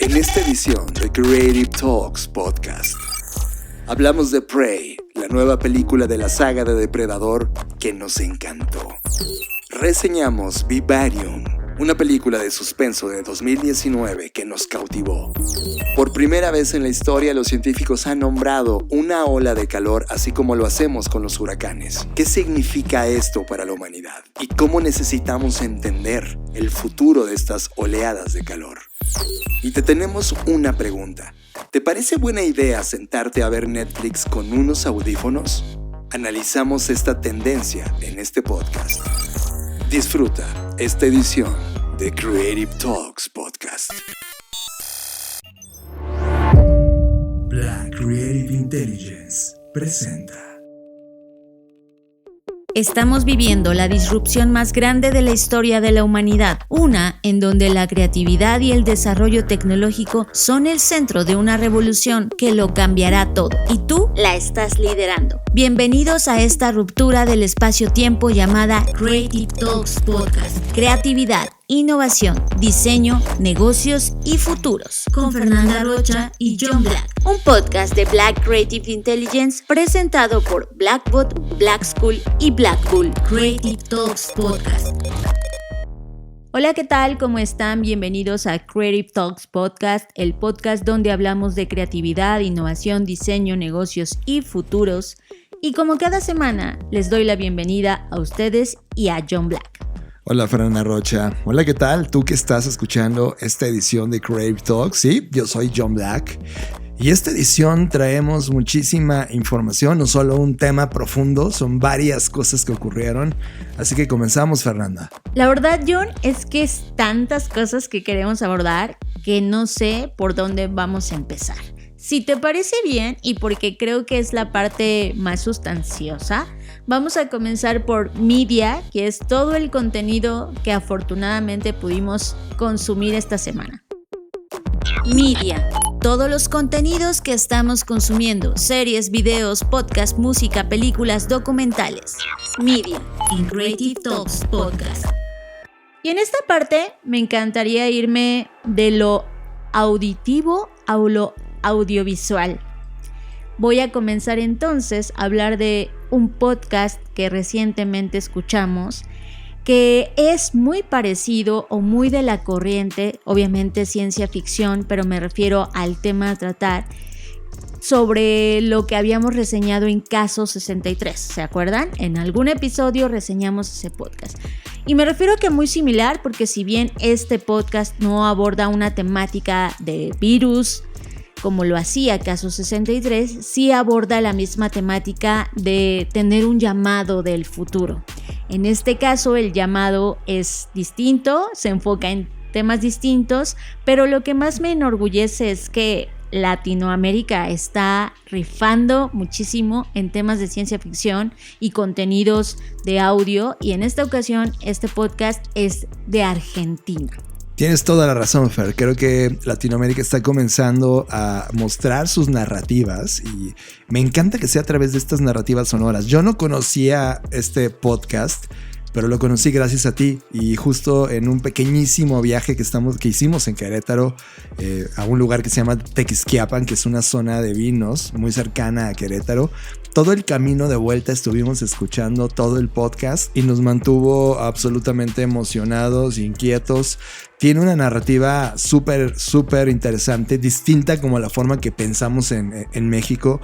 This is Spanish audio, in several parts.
En esta edición de Creative Talks Podcast, hablamos de Prey, la nueva película de la saga de Depredador que nos encantó. Reseñamos Vivarium, una película de suspenso de 2019 que nos cautivó. Por primera vez en la historia, los científicos han nombrado una ola de calor, así como lo hacemos con los huracanes. ¿Qué significa esto para la humanidad? ¿Y cómo necesitamos entender el futuro de estas oleadas de calor? Y te tenemos una pregunta. ¿Te parece buena idea sentarte a ver Netflix con unos audífonos? Analizamos esta tendencia en este podcast. Disfruta esta edición de Creative Talks Podcast. Black Creative Intelligence presenta. Estamos viviendo la disrupción más grande de la historia de la humanidad, una en donde la creatividad y el desarrollo tecnológico son el centro de una revolución que lo cambiará todo, y tú la estás liderando. Bienvenidos a esta ruptura del espacio-tiempo llamada Creative Talks Podcast. Creatividad, innovación, diseño, negocios y futuros. Con Fernanda Rocha y John Black. Un podcast de Black Creative Intelligence presentado por Blackbot, Black School y Blackpool. Creative Talks Podcast. Hola, ¿qué tal? ¿Cómo están? Bienvenidos a Creative Talks Podcast, el podcast donde hablamos de creatividad, innovación, diseño, negocios y futuros. Y como cada semana, les doy la bienvenida a ustedes y a John Black. Hola, Fernanda Rocha. Hola, ¿qué tal? Tú que estás escuchando esta edición de Creative Talks. Sí, yo soy John Black. Y esta edición traemos muchísima información, no solo un tema profundo, son varias cosas que ocurrieron. Así que comenzamos, Fernanda. La verdad, John, es que es tantas cosas que queremos abordar que no sé por dónde vamos a empezar. Si te parece bien, y porque creo que es la parte más sustanciosa, vamos a comenzar por media, que es todo el contenido que afortunadamente pudimos consumir esta semana. Media. Todos los contenidos que estamos consumiendo, series, videos, podcasts, música, películas, documentales. Media, en Creative Talks Podcast. Y en esta parte me encantaría irme de lo auditivo a lo audiovisual. Voy a comenzar entonces a hablar de un podcast que recientemente escuchamos, que es muy parecido o muy de la corriente, obviamente ciencia ficción, pero me refiero al tema a tratar, sobre lo que habíamos reseñado en Caso 63, ¿se acuerdan? En algún episodio reseñamos ese podcast. Y me refiero a que muy similar, porque si bien este podcast no aborda una temática de virus, como lo hacía Caso 63, sí aborda la misma temática de tener un llamado del futuro. En este caso el llamado es distinto, se enfoca en temas distintos, pero lo que más me enorgullece es que Latinoamérica está rifando muchísimo en temas de ciencia ficción y contenidos de audio, y en esta ocasión este podcast es de Argentina. Tienes toda la razón, Fer. Creo que Latinoamérica está comenzando a mostrar sus narrativas y me encanta que sea a través de estas narrativas sonoras. Yo no conocía este podcast, pero lo conocí gracias a ti, y justo en un pequeñísimo viaje que hicimos en Querétaro, a un lugar que se llama Tequisquiapan, que es una zona de vinos muy cercana a Querétaro. Todo el camino de vuelta estuvimos escuchando todo el podcast y nos mantuvo absolutamente emocionados, inquietos. Tiene una narrativa súper interesante, distinta como la forma que pensamos en México,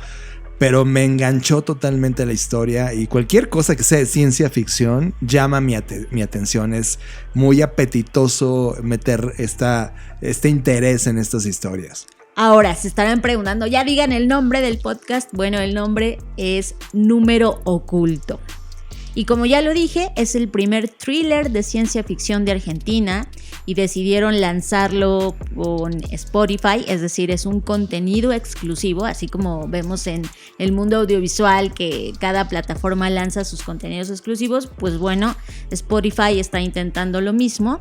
pero me enganchó totalmente la historia, y cualquier cosa que sea de ciencia ficción llama mi atención. Es muy apetitoso meter este interés en estas historias. Ahora, se estarán preguntando, ya digan el nombre del podcast. Bueno, el nombre es Número Oculto. Y como ya lo dije, es el primer thriller de ciencia ficción de Argentina y decidieron lanzarlo con Spotify, es decir, es un contenido exclusivo, así como vemos en el mundo audiovisual que cada plataforma lanza sus contenidos exclusivos. Pues bueno, Spotify está intentando lo mismo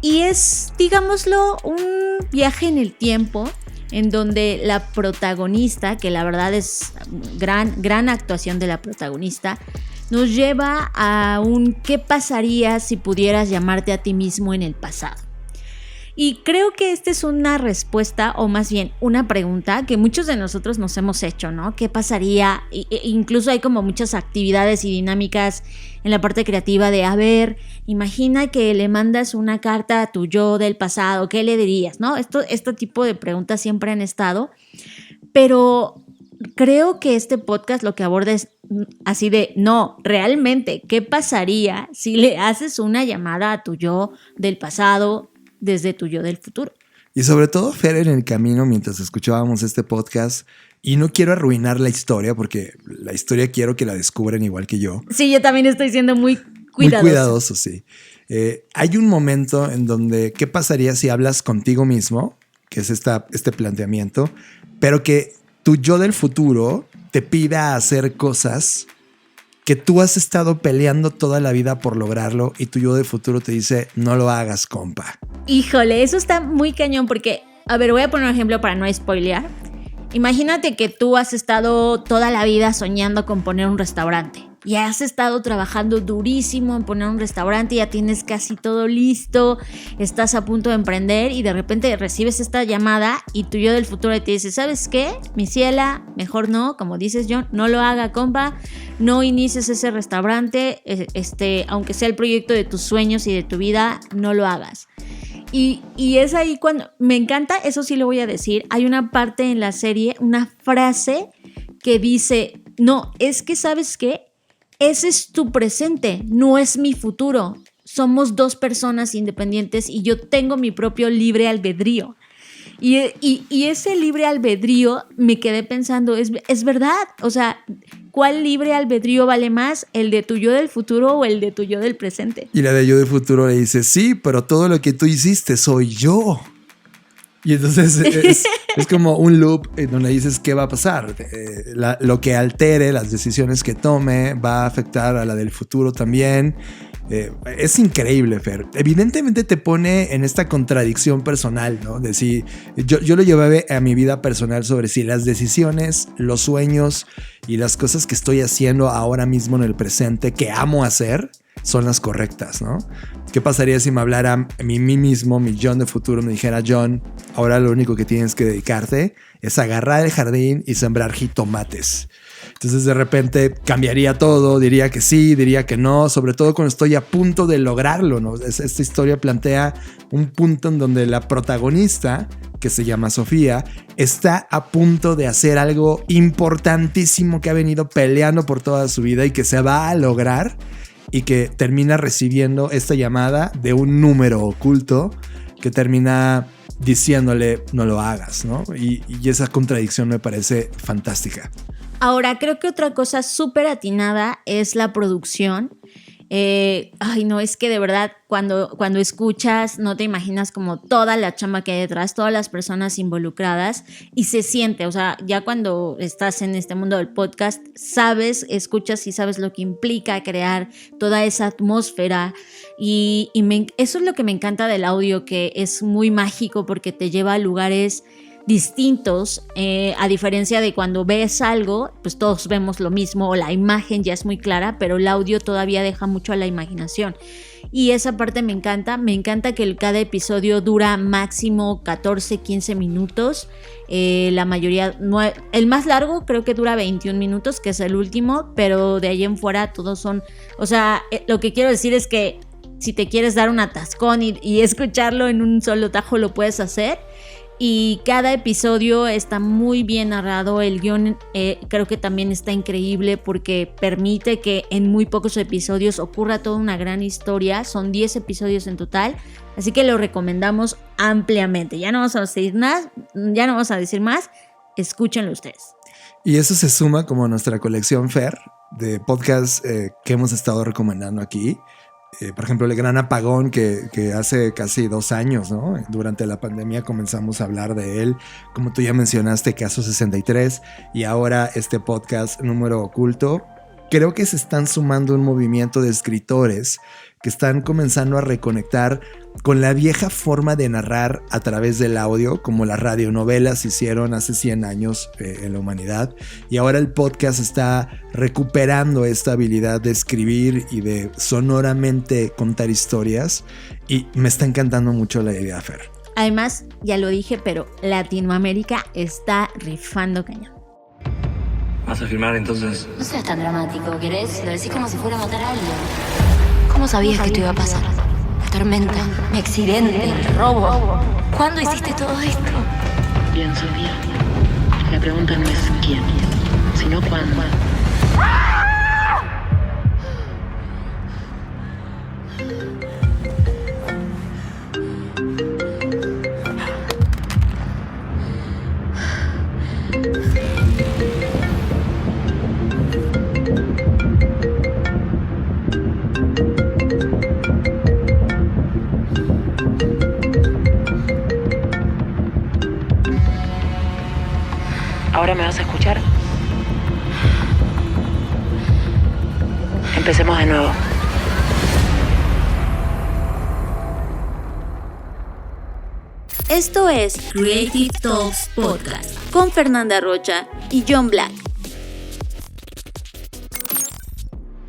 y es, digámoslo, un viaje en el tiempo en donde la protagonista, que la verdad es gran actuación de la protagonista, nos lleva a un ¿qué pasaría si pudieras llamarte a ti mismo en el pasado? Y creo que esta es una respuesta, o más bien una pregunta que muchos de nosotros nos hemos hecho, ¿no? ¿Qué pasaría? Incluso hay como muchas actividades y dinámicas en la parte creativa de, a ver, imagina que le mandas una carta a tu yo del pasado, ¿qué le dirías? ¿No? Este tipo de preguntas siempre han estado, pero creo que este podcast lo que aborda es así de, no, realmente, ¿qué pasaría si le haces una llamada a tu yo del pasado desde tu yo del futuro? Y sobre todo, Fer, en el camino, mientras escuchábamos este podcast, y no quiero arruinar la historia, porque la historia quiero que la descubran igual que yo. Sí, yo también estoy siendo muy cuidadoso. Muy cuidadoso, sí. Hay un momento en donde, ¿qué pasaría si hablas contigo mismo? Que es este planteamiento, pero que tu yo del futuro te pida hacer cosas que tú has estado peleando toda la vida por lograrlo y tu yo del futuro te dice, no lo hagas, compa. Híjole, eso está muy cañón porque, a ver, voy a poner un ejemplo para no spoilear. Imagínate que tú has estado toda la vida soñando con poner un restaurante y has estado trabajando durísimo en poner un restaurante, ya tienes casi todo listo, estás a punto de emprender y de repente recibes esta llamada y tu yo del futuro te dice, ¿sabes qué? Mi ciela, mejor no, como dices John, no lo haga, compa, no inicies ese restaurante, aunque sea el proyecto de tus sueños y de tu vida, no lo hagas. Y es ahí cuando me encanta, eso sí lo voy a decir, hay una parte en la serie, una frase que dice, no, es que ¿sabes qué? Ese es tu presente, no es mi futuro. Somos dos personas independientes y yo tengo mi propio libre albedrío. Y ese libre albedrío me quedé pensando, es verdad, o sea, ¿cuál libre albedrío vale más? ¿El de tu yo del futuro o el de tu yo del presente? Y la de yo del futuro le dice, sí, pero todo lo que tú hiciste soy yo. Y entonces es como un loop en donde dices, ¿qué va a pasar? Lo que altere, las decisiones que tome, va a afectar a la del futuro también. Es increíble, Fer. Evidentemente te pone en esta contradicción personal, ¿no? De si yo lo llevé a mi vida personal sobre si las decisiones, los sueños y las cosas que estoy haciendo ahora mismo en el presente que amo hacer son las correctas, ¿no? ¿Qué pasaría si me hablara a mí mismo, mi John de futuro, me dijera, John, ahora lo único que tienes que dedicarte es agarrar el jardín y sembrar jitomates? Entonces de repente cambiaría todo, diría que sí, diría que no, sobre todo cuando estoy a punto de lograrlo, ¿no? Esta historia plantea un punto en donde la protagonista, que se llama Sofía, está a punto de hacer algo importantísimo que ha venido peleando por toda su vida y que se va a lograr, y que termina recibiendo esta llamada de un número oculto que termina diciéndole no lo hagas, ¿no? Y esa contradicción me parece fantástica. Ahora, creo que otra cosa súper atinada es la producción. Ay, no, es que de verdad cuando escuchas no te imaginas como toda la chamba que hay detrás, todas las personas involucradas y se siente, o sea, ya cuando estás en este mundo del podcast, escuchas y sabes lo que implica crear toda esa atmósfera y eso es lo que me encanta del audio, que es muy mágico porque te lleva a lugares distintos, a diferencia de cuando ves algo, pues todos vemos lo mismo o la imagen ya es muy clara, pero el audio todavía deja mucho a la imaginación y esa parte me encanta que cada episodio dura máximo 14-15 minutos, la mayoría, el más largo creo que dura 21 minutos, que es el último, pero de ahí en fuera todos son, o sea, lo que quiero decir es que si te quieres dar un atascón y escucharlo en un solo tajo lo puedes hacer. Y cada episodio está muy bien narrado, el guión creo que también está increíble porque permite que en muy pocos episodios ocurra toda una gran historia, son 10 episodios en total, así que lo recomendamos ampliamente. Ya no vamos a decir más, escúchenlo ustedes. Y eso se suma como a nuestra colección Fer de podcasts que hemos estado recomendando aquí. Por ejemplo, el gran apagón que hace casi 2 años, ¿no? Durante la pandemia comenzamos a hablar de él, como tú ya mencionaste, Caso 63, y ahora este podcast Número Oculto. Creo que se están sumando un movimiento de escritores que están comenzando a reconectar con la vieja forma de narrar a través del audio, como las radionovelas hicieron hace 100 años en la humanidad. Y ahora el podcast está recuperando esta habilidad de escribir y de sonoramente contar historias. Y me está encantando mucho la idea, Fer. Además, ya lo dije, pero Latinoamérica está rifando cañón. ¿Vas a filmar entonces? No seas tan dramático, ¿querés? Lo decís como si fuera a matar a alguien. ¿Cómo sabías que esto iba a pasar? La tormenta, mi accidente, el robo. ¿Cuándo hiciste todo esto? Bien, Sofía. La pregunta no es quién, sino cuándo. ¿Ahora me vas a escuchar? Empecemos de nuevo. Esto es Creative Talks Podcast con Fernanda Rocha y John Black.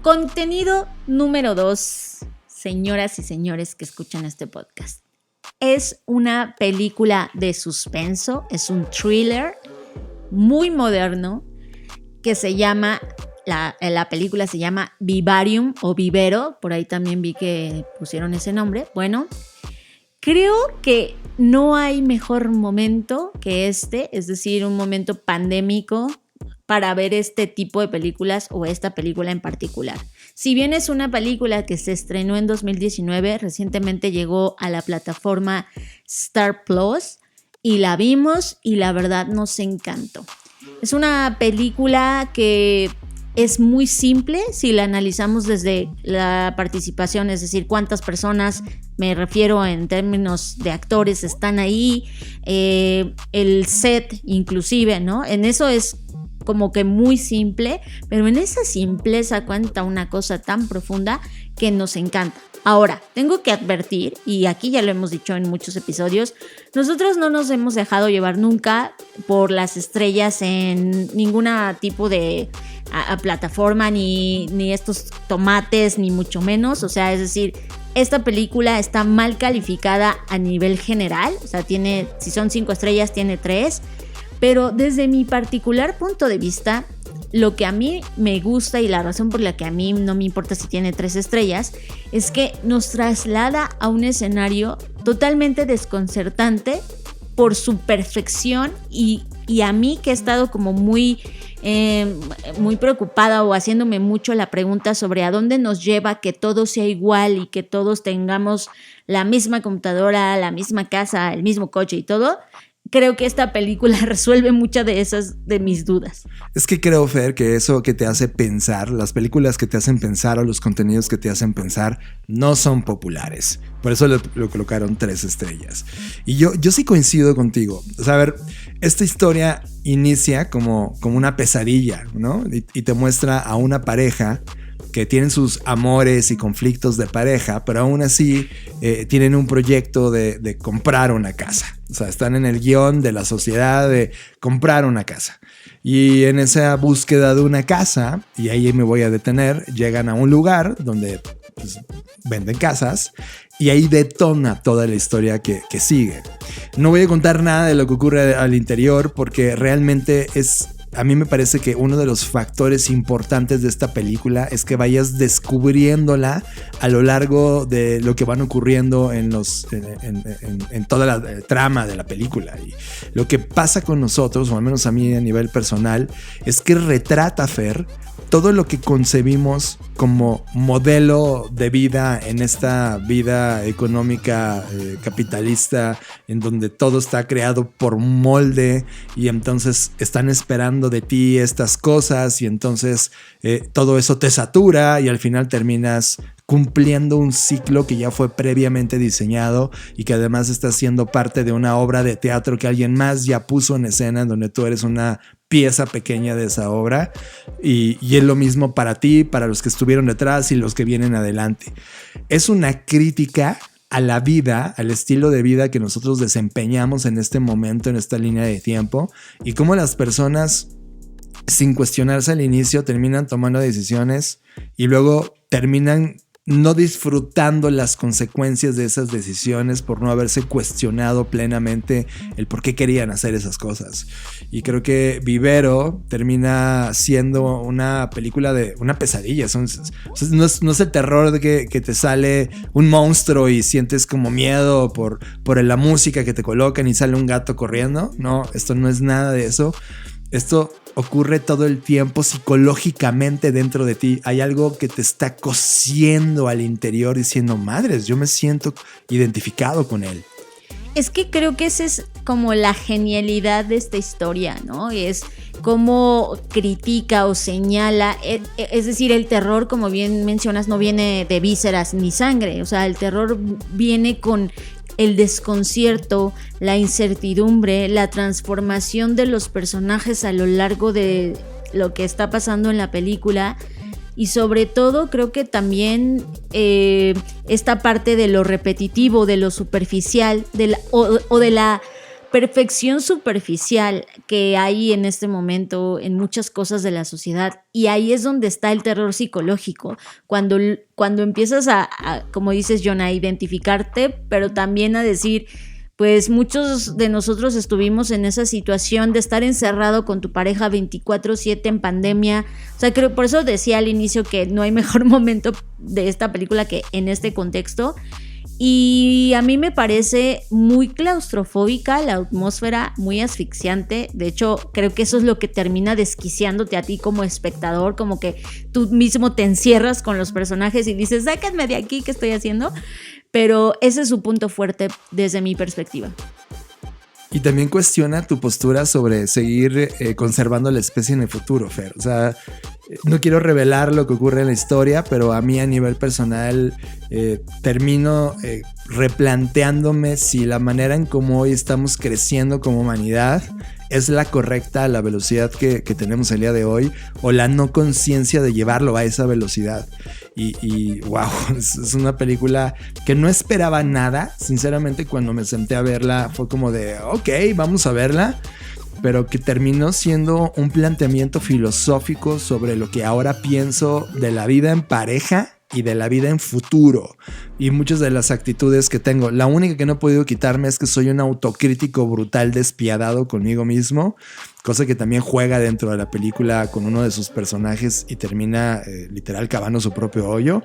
Contenido número 2, señoras y señores que escuchan este podcast. Es una película de suspenso, es un thriller muy moderno que se llama, la película se llama Vivarium o Vivero, por ahí también vi que pusieron ese nombre. Bueno, creo que no hay mejor momento que este, es decir, un momento pandémico para ver este tipo de películas o esta película en particular. Si bien es una película que se estrenó en 2019, recientemente llegó a la plataforma Star Plus y la vimos y la verdad nos encantó. Es una película que es muy simple si la analizamos desde la participación, es decir, cuántas personas, me refiero en términos de actores, están ahí, el set inclusive, ¿no? En eso es como que muy simple, pero en esa simpleza cuenta una cosa tan profunda que nos encanta. Ahora, tengo que advertir, y aquí ya lo hemos dicho en muchos episodios, nosotros no nos hemos dejado llevar nunca por las estrellas en ninguna tipo de plataforma, ni estos tomates, ni mucho menos. O sea, es decir, esta película está mal calificada a nivel general. O sea, si son 5 estrellas, tiene 3. Pero desde mi particular punto de vista, lo que a mí me gusta y la razón por la que a mí no me importa si tiene 3 estrellas es que nos traslada a un escenario totalmente desconcertante por su perfección y a mí que he estado como muy preocupada o haciéndome mucho la pregunta sobre a dónde nos lleva que todo sea igual y que todos tengamos la misma computadora, la misma casa, el mismo coche y todo. Creo que esta película resuelve muchas de esas de mis dudas. Es que creo, Fer, que eso que te hace pensar, las películas que te hacen pensar o los contenidos que te hacen pensar no son populares. Por eso lo colocaron 3 estrellas. Y yo sí coincido contigo. O sea, a ver, esta historia inicia como una pesadilla, ¿no? Y te muestra a una pareja que tienen sus amores y conflictos de pareja, pero aún así tienen un proyecto de comprar una casa. O sea, están en el guión de la sociedad de comprar una casa. Y en esa búsqueda de una casa, y ahí me voy a detener, llegan a un lugar donde pues, venden casas y ahí detona toda la historia que sigue. No voy a contar nada de lo que ocurre al interior porque realmente a mí me parece que uno de los factores importantes de esta película es que vayas descubriéndola a lo largo de lo que van ocurriendo en toda la trama de la película. Y lo que pasa con nosotros, o al menos a mí a nivel personal, es que retrata, Fer, todo lo que concebimos como modelo de vida en esta vida económica capitalista en donde todo está creado por un molde y entonces están esperando de ti estas cosas y entonces todo eso te satura y al final terminas cumpliendo un ciclo que ya fue previamente diseñado y que además está siendo parte de una obra de teatro que alguien más ya puso en escena, en donde tú eres una pieza pequeña de esa obra y es lo mismo para ti, para los que estuvieron detrás y los que vienen adelante. Es una crítica a la vida, al estilo de vida que nosotros desempeñamos en este momento, en esta línea de tiempo y cómo las personas sin cuestionarse al inicio terminan tomando decisiones y luego terminan no disfrutando las consecuencias de esas decisiones por no haberse cuestionado plenamente el por qué querían hacer esas cosas. Y creo que Vivero termina siendo una película de una pesadilla. No es el terror de que te sale un monstruo y sientes como miedo por la música que te colocan y sale un gato corriendo. No, esto no es nada de eso. Esto ocurre todo el tiempo psicológicamente dentro de ti. Hay algo que te está cosiendo al interior diciendo, madres, yo me siento identificado con él. Es que creo que esa es como la genialidad de esta historia, ¿no? Es cómo critica o señala, es decir, el terror, como bien mencionas, no viene de vísceras ni sangre. O sea, el terror viene con el desconcierto, la incertidumbre, la transformación de los personajes a lo largo de lo que está pasando en la película. Y sobre todo creo que también esta parte de lo repetitivo, de lo superficial, de la perfección superficial que hay en este momento en muchas cosas de la sociedad. Y ahí es donde está el terror psicológico, cuando empiezas a, como dices, John, a identificarte, pero también a decir, pues muchos de nosotros estuvimos en esa situación de estar encerrado con tu pareja 24/7 en pandemia. O sea, creo, por eso decía al inicio que no hay mejor momento de esta película que en este contexto. Y a mí me parece muy claustrofóbica la atmósfera, muy asfixiante. De hecho, creo que eso es lo que termina desquiciándote a ti como espectador, como que tú mismo te encierras con los personajes y dices, sáquenme de aquí, ¿qué estoy haciendo? Pero ese es su punto fuerte desde mi perspectiva. Y también cuestiona tu postura sobre seguir conservando la especie en el futuro, Fer. O sea, no quiero revelar lo que ocurre en la historia, pero a mí a nivel personal termino replanteándome si la manera en cómo hoy estamos creciendo como humanidad es la correcta a la velocidad que tenemos el día de hoy, o la no conciencia de llevarlo a esa velocidad. Y wow, es una película que no esperaba nada. Sinceramente, cuando me senté a verla fue como de, ok, vamos a verla, pero que terminó siendo un planteamiento filosófico sobre lo que ahora pienso de la vida en pareja y de la vida en futuro, y muchas de las actitudes que tengo. La única que no he podido quitarme es que soy un autocrítico brutal, despiadado conmigo mismo, cosa que también juega dentro de la película con uno de sus personajes y termina literal cavando su propio hoyo.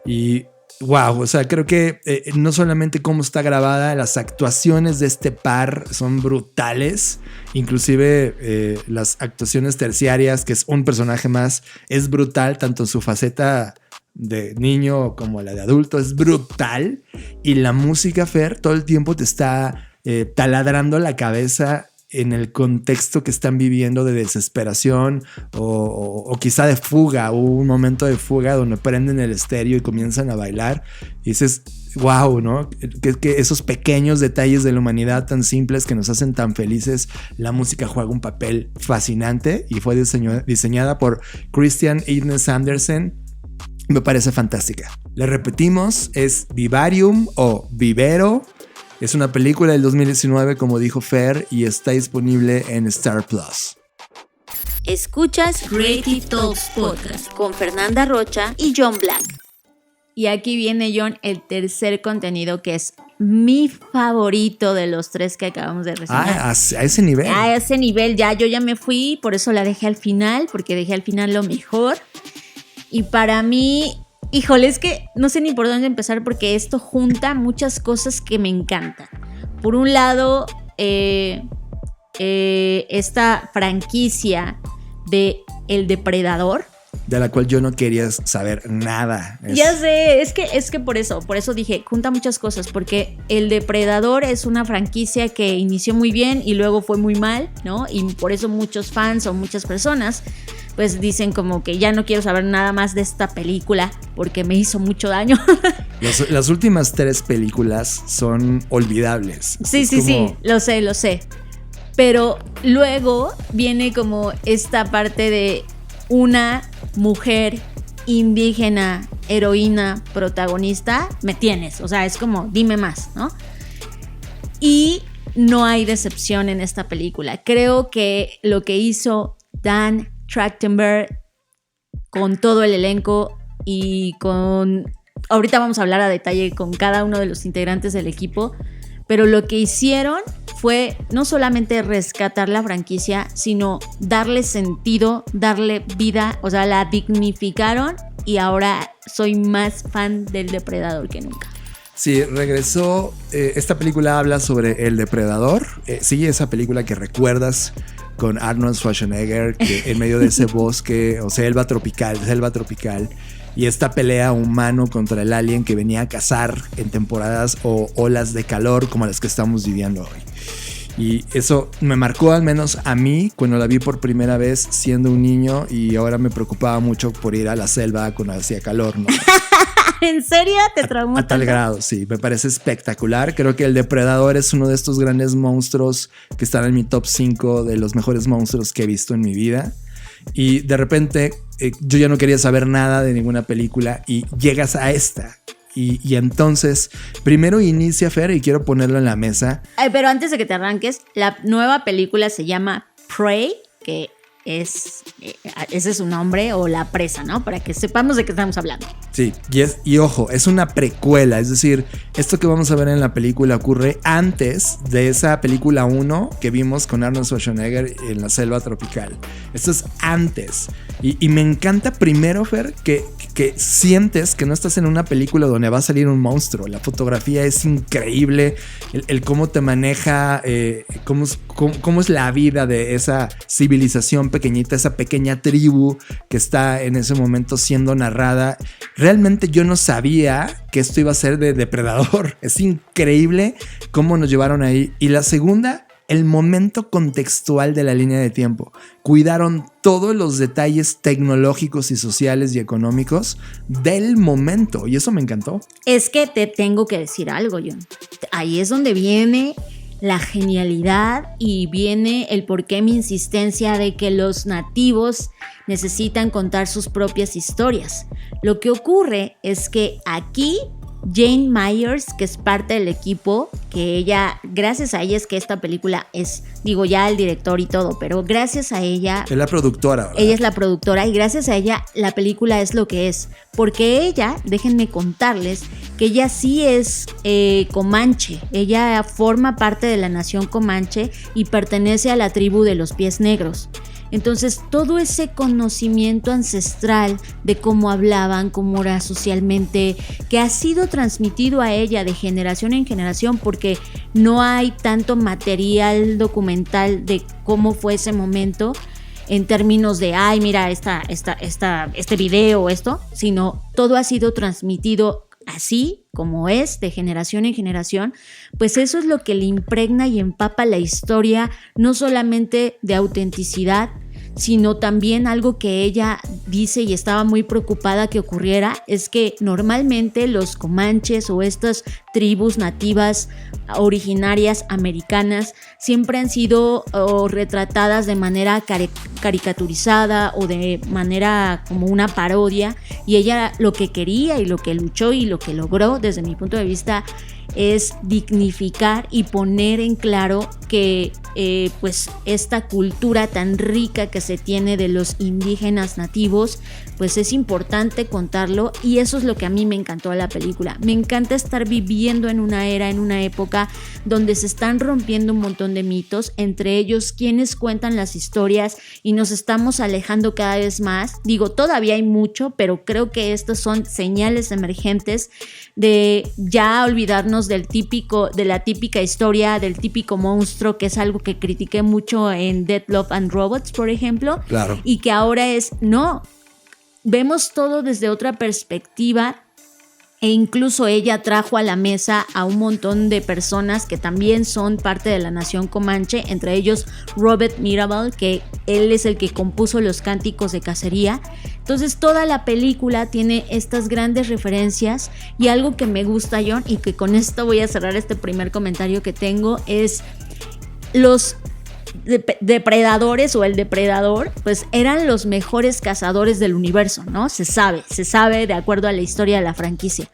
Y wow, o sea, creo que no solamente cómo está grabada, las actuaciones de este par son brutales. Inclusive las actuaciones terciarias, que es un personaje más, es brutal, tanto en su faceta de niño como la de adulto, es brutal. Y la música, Fer, todo el tiempo te está taladrando la cabeza en el contexto que están viviendo de desesperación o quizá de fuga. Hubo un momento de fuga donde prenden el estéreo y comienzan a bailar y dices, wow, ¿no? Que esos pequeños detalles de la humanidad tan simples que nos hacen tan felices, la música juega un papel fascinante y fue diseñada por Christian Ines Andersen. Me parece fantástica. Le repetimos, es Vivarium o Vivero. Es una película del 2019, como dijo Fer, y está disponible en Star Plus. Escuchas Creative Talks Podcast con Fernanda Rocha y John Black. Y aquí viene, John, el tercer contenido que es mi favorito de los tres que acabamos de reseñar. A ese nivel. A ese nivel, yo ya me fui, por eso la dejé al final, porque dejé al final lo mejor. Y para mí, híjole, es que no sé ni por dónde empezar porque esto junta muchas cosas que me encantan. Por un lado, esta franquicia de El Depredador, de la cual yo no quería saber nada. Ya sé, es que por eso dije, junta muchas cosas, porque El Depredador es una franquicia que inició muy bien y luego fue muy mal, ¿no? Y por eso muchos fans o muchas personas pues dicen como que ya no quiero saber nada más de esta película porque me hizo mucho daño. Las últimas 3 películas son olvidables. Sí, lo sé. Pero luego viene como esta parte de una mujer indígena, heroína, protagonista, me tienes. O sea, es como, dime más, ¿no? Y no hay decepción en esta película. Creo que lo que hizo Dan Trachtenberg con todo el elenco y con ahorita vamos a hablar a detalle con cada uno de los integrantes del equipo, pero lo que hicieron fue no solamente rescatar la franquicia, sino darle sentido, darle vida, o sea, la dignificaron y ahora soy más fan del Depredador que nunca. Sí, regresó. Esta película habla sobre el depredador. Sí, esa película que recuerdas con Arnold Schwarzenegger, que en medio de ese bosque o selva tropical, y esta pelea humano contra el alien que venía a cazar en temporadas o olas de calor como las que estamos viviendo hoy. Y eso me marcó, al menos a mí, cuando la vi por primera vez siendo un niño, y ahora me preocupaba mucho por ir a la selva cuando hacía calor, ¿no? ¿En serio? ¿Te traumó? A tal grado, sí. Me parece espectacular. Creo que el Depredador es uno de estos grandes monstruos que están en mi top 5 de los mejores monstruos que he visto en mi vida. Y de repente yo ya no quería saber nada de ninguna película y llegas a esta. Y entonces, primero inicia, Fer, y quiero ponerlo en la mesa. Pero antes de que te arranques, la nueva película se llama Prey, que ese es su nombre, o La Presa, ¿no? Para que sepamos de qué estamos hablando. Sí, y ojo, es una precuela, es decir, esto que vamos a ver en la película ocurre antes de esa película 1 que vimos con Arnold Schwarzenegger en la selva tropical. Esto es antes. Y me encanta primero, Fer, que sientes que no estás en una película donde va a salir un monstruo. La fotografía es increíble, el cómo te maneja, cómo es la vida de esa civilización pequeñita, esa pequeña tribu que está en ese momento siendo narrada. Realmente yo no sabía que esto iba a ser de Depredador. Es increíble cómo nos llevaron ahí. Y la segunda, el momento contextual de la línea de tiempo. Cuidaron todos los detalles tecnológicos y sociales y económicos del momento, y eso me encantó. Es que te tengo que decir algo, John. Ahí es donde viene la genialidad y viene el porqué mi insistencia de que los nativos necesitan contar sus propias historias. Lo que ocurre es que aquí Jane Myers, que es parte del equipo, que ella, gracias a ella es que esta película es, digo ya el director y todo, pero gracias a ella... Es la productora, ¿verdad? Ella es la productora y gracias a ella la película es lo que es. Porque ella, déjenme contarles, que ella sí es comanche. Ella forma parte de la nación comanche y pertenece a la tribu de los pies negros. Entonces todo ese conocimiento ancestral de cómo hablaban, cómo era socialmente, que ha sido transmitido a ella de generación en generación, porque no hay tanto material documental de cómo fue ese momento en términos de, ay, mira, este video o esto, sino todo ha sido transmitido así como es, de generación en generación. Pues eso es lo que le impregna y empapa la historia, no solamente de autenticidad, sino también algo que ella dice y estaba muy preocupada que ocurriera, es que normalmente los comanches o estas tribus nativas originarias americanas siempre han sido retratadas de manera caricaturizada o de manera como una parodia, y ella lo que quería y lo que luchó y lo que logró desde mi punto de vista es dignificar y poner en claro que pues esta cultura tan rica que se tiene de los indígenas nativos, pues es importante contarlo, y eso es lo que a mí me encantó de la película. Me encanta estar viviendo en una era, en una época donde se están rompiendo un montón de mitos, entre ellos quienes cuentan las historias, y nos estamos alejando cada vez más. Digo, todavía hay mucho, pero creo que estas son señales emergentes de ya olvidarnos de la típica historia, del típico monstruo, que es algo que critiqué mucho en Death, Love and Robots, por ejemplo. Claro. Y que ahora no, vemos todo desde otra perspectiva, e incluso ella trajo a la mesa a un montón de personas que también son parte de la nación comanche, entre ellos Robert Mirabal, que él es el que compuso los cánticos de cacería. Entonces toda la película tiene estas grandes referencias, y algo que me gusta, John, y que con esto voy a cerrar este primer comentario que tengo, es los depredadores o el depredador, pues eran los mejores cazadores del universo, ¿no? Se sabe de acuerdo a la historia de la franquicia.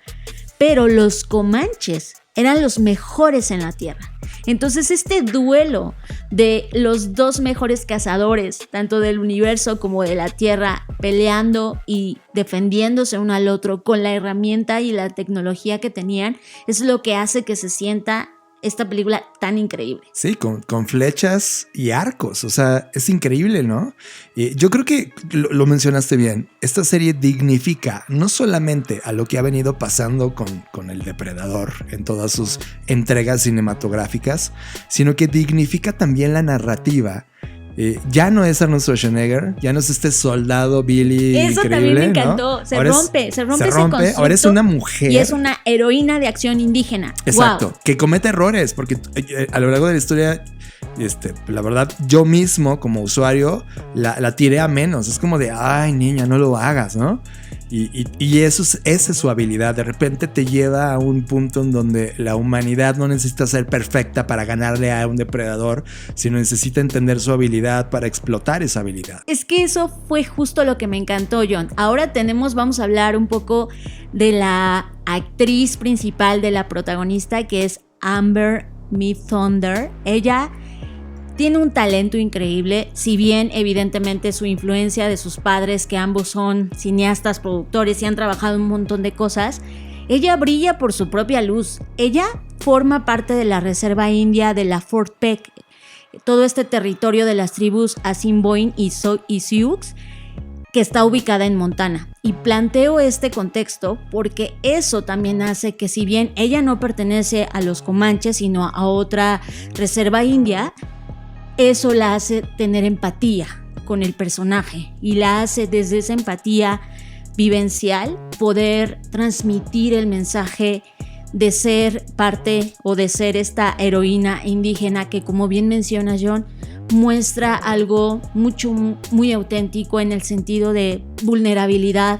Pero los comanches eran los mejores en la tierra. Entonces este duelo de los dos mejores cazadores, tanto del universo como de la Tierra, peleando y defendiéndose uno al otro con la herramienta y la tecnología que tenían, es lo que hace que se sienta esta película tan increíble. Sí, con flechas y arcos, o sea, es increíble, ¿no? Yo creo que lo mencionaste bien, esta serie dignifica no solamente a lo que ha venido pasando con el Depredador en todas sus entregas cinematográficas, sino que dignifica también la narrativa. Ya no es Arnold Schwarzenegger, ya no es este soldado Billy eso increíble, también me encantó, ¿no? se rompe ese concepto. Ahora es una mujer. Y es una heroína de acción indígena. Exacto, Wow. que comete errores, porque a lo largo de la historia, la verdad, yo mismo como usuario la tiré a menos. Es como de, ay niña, no lo hagas, ¿no? Y esa es su habilidad. De repente te lleva a un punto en donde la humanidad no necesita ser perfecta para ganarle a un depredador, sino necesita entender su habilidad para explotar esa habilidad. Es que eso fue justo lo que me encantó, John. Ahora vamos a hablar un poco de la actriz principal, de la protagonista, que es Amber Midthunder. Ella tiene un talento increíble, si bien evidentemente su influencia de sus padres, que ambos son cineastas, productores y han trabajado un montón de cosas, ella brilla por su propia luz. Ella forma parte de la reserva india de la Fort Peck, todo este territorio de las tribus Assiniboine y Sioux, que está ubicada en Montana. Y planteo este contexto porque eso también hace que, si bien ella no pertenece a los Comanches, sino a otra reserva india, eso la hace tener empatía con el personaje y la hace, desde esa empatía vivencial, poder transmitir el mensaje de ser parte o de ser esta heroína indígena que, como bien menciona John, muestra algo muy auténtico en el sentido de vulnerabilidad,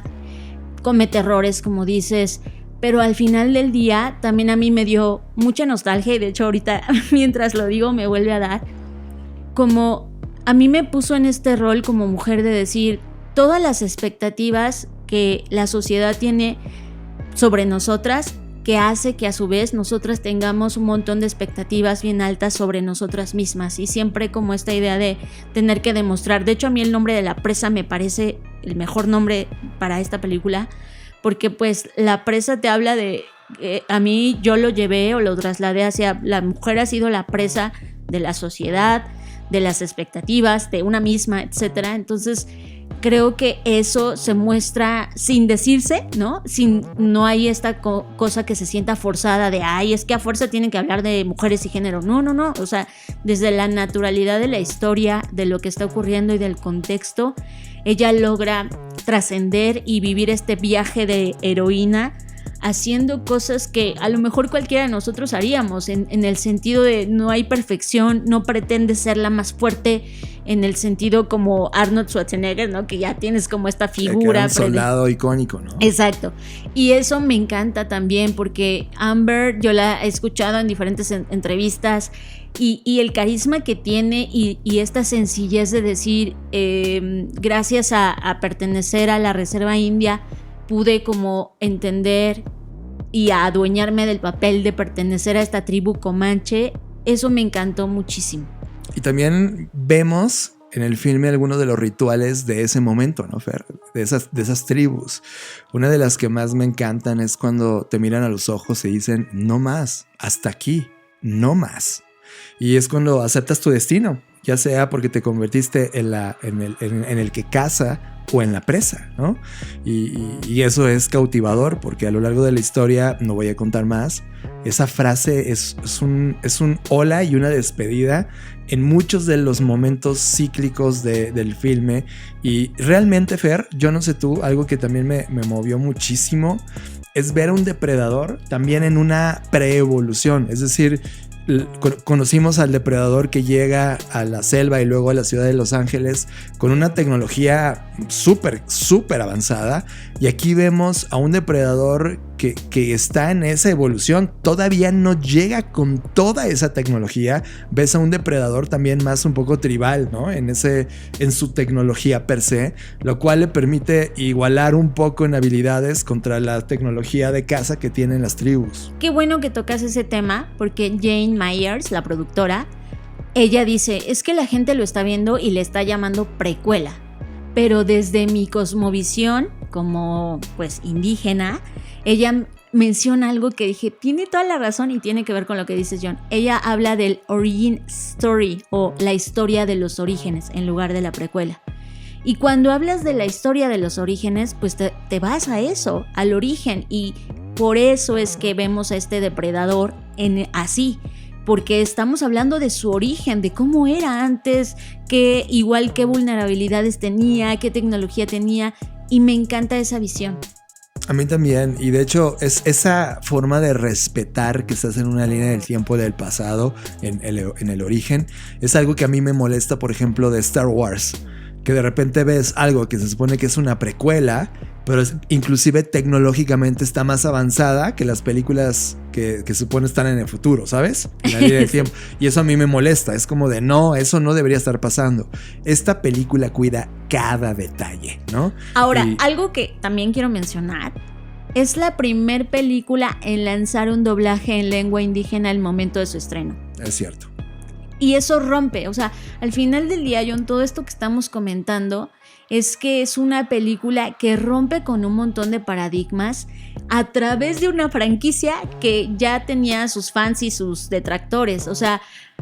comete errores, como dices, pero al final del día también a mí me dio mucha nostalgia, y de hecho ahorita mientras lo digo me vuelve a dar, como a mí me puso en este rol como mujer de decir todas las expectativas que la sociedad tiene sobre nosotras, que hace que a su vez nosotras tengamos un montón de expectativas bien altas sobre nosotras mismas, y siempre como esta idea de tener que demostrar. De hecho, a mí el nombre de la presa me parece el mejor nombre para esta película, porque pues la presa te habla de, a mí yo lo llevé o lo trasladé hacia, la mujer ha sido la presa de la sociedad, de las expectativas, de una misma, etcétera. Entonces creo que eso se muestra sin decirse, ¿no? No hay esta cosa que se sienta forzada de, ay, es que a fuerza tienen que hablar de mujeres y género. No. O sea, desde la naturalidad de la historia, de lo que está ocurriendo y del contexto, ella logra trascender y vivir este viaje de heroína, haciendo cosas que a lo mejor cualquiera de nosotros haríamos, en el sentido de no hay perfección, no pretende ser la más fuerte, en el sentido como Arnold Schwarzenegger, ¿no? Que ya tienes como esta figura. Que era un soldado icónico, ¿no? Exacto. Y eso me encanta también porque Amber, yo la he escuchado en diferentes entrevistas y el carisma que tiene y esta sencillez de decir, gracias a pertenecer a la Reserva India, pude como entender y adueñarme del papel de pertenecer a esta tribu comanche. Eso me encantó muchísimo. Y también vemos en el filme algunos de los rituales de ese momento, ¿no, Fer? De esas tribus. Una de las que más me encantan es cuando te miran a los ojos y dicen, no más, hasta aquí, no más. Y es cuando aceptas tu destino, ya sea porque te convertiste en el que caza o en la presa, ¿no? Y eso es cautivador porque a lo largo de la historia, no voy a contar más, esa frase es un hola y una despedida en muchos de los momentos cíclicos del filme. Y realmente, Fer, yo no sé tú, algo que también me movió muchísimo es ver a un depredador también en una preevolución, es decir, conocimos al depredador que llega a la selva y luego a la ciudad de Los Ángeles con una tecnología súper avanzada, y aquí vemos a un depredador que está en esa evolución, todavía no llega con toda esa tecnología. Ves a un depredador también más un poco tribal, ¿no? En su tecnología per se, lo cual le permite igualar un poco en habilidades contra la tecnología de caza que tienen las tribus. Qué bueno que tocas ese tema, porque Jane Myers, la productora, ella dice, es que la gente lo está viendo y le está llamando precuela, pero desde mi cosmovisión como pues indígena, ella menciona algo que dije, tiene toda la razón y tiene que ver con lo que dices, John. Ella habla del origin story o la historia de los orígenes en lugar de la precuela. Y cuando hablas de la historia de los orígenes, pues te vas a eso, al origen, y por eso es que vemos a este depredador así, porque estamos hablando de su origen, de cómo era antes, qué vulnerabilidades tenía, qué tecnología tenía, y me encanta esa visión. A mí también, y de hecho es esa forma de respetar que estás en una línea del tiempo del pasado, en el origen, es algo que a mí me molesta, por ejemplo, de Star Wars, que de repente ves algo que se supone que es una precuela, pero inclusive tecnológicamente está más avanzada que las películas que se supone están en el futuro, ¿sabes? En la línea del tiempo. Y eso a mí me molesta, es como de no, eso no debería estar pasando. Esta película cuida cada detalle, ¿no? Ahora, algo que también quiero mencionar, es la primer película en lanzar un doblaje en lengua indígena al momento de su estreno. Es cierto. Y eso rompe, o sea, al final del día, John, todo esto que estamos comentando es que es una película que rompe con un montón de paradigmas a través de una franquicia que ya tenía sus fans y sus detractores. O sea,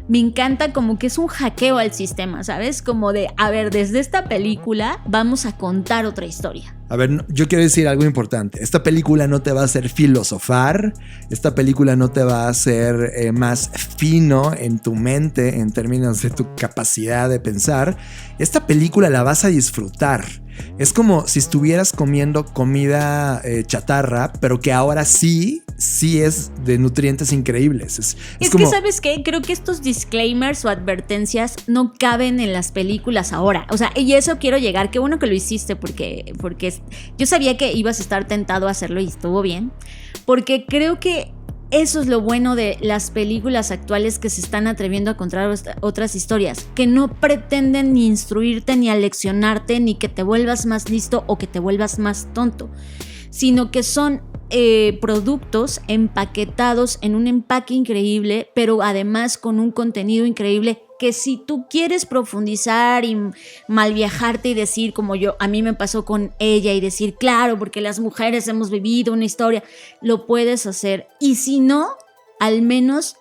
me encanta como que es un hackeo al sistema, ¿sabes? Como de, a ver, desde esta película vamos a contar otra historia. A ver, yo quiero decir algo importante. Esta película no te va a hacer filosofar. Esta película no te va a hacer más fino en tu mente en términos de tu capacidad de pensar. Esta película la vas a disfrutar. Es como si estuvieras comiendo comida chatarra, pero que ahora sí es de nutrientes increíbles. Es como... que, ¿sabes qué? Creo que estos disclaimers o advertencias no caben en las películas ahora. O sea, y eso quiero llegar. Qué bueno que lo hiciste porque yo sabía que ibas a estar tentado a hacerlo y estuvo bien. Porque creo que eso es lo bueno de las películas actuales que se están atreviendo a contar otras historias, que no pretenden ni instruirte, ni aleccionarte, ni que te vuelvas más listo o que te vuelvas más tonto, sino que son productos empaquetados en un empaque increíble, pero además con un contenido increíble que si tú quieres profundizar y mal viajarte y decir como a mí me pasó con ella y decir claro, porque las mujeres hemos vivido una historia, lo puedes hacer. Y si no, al menos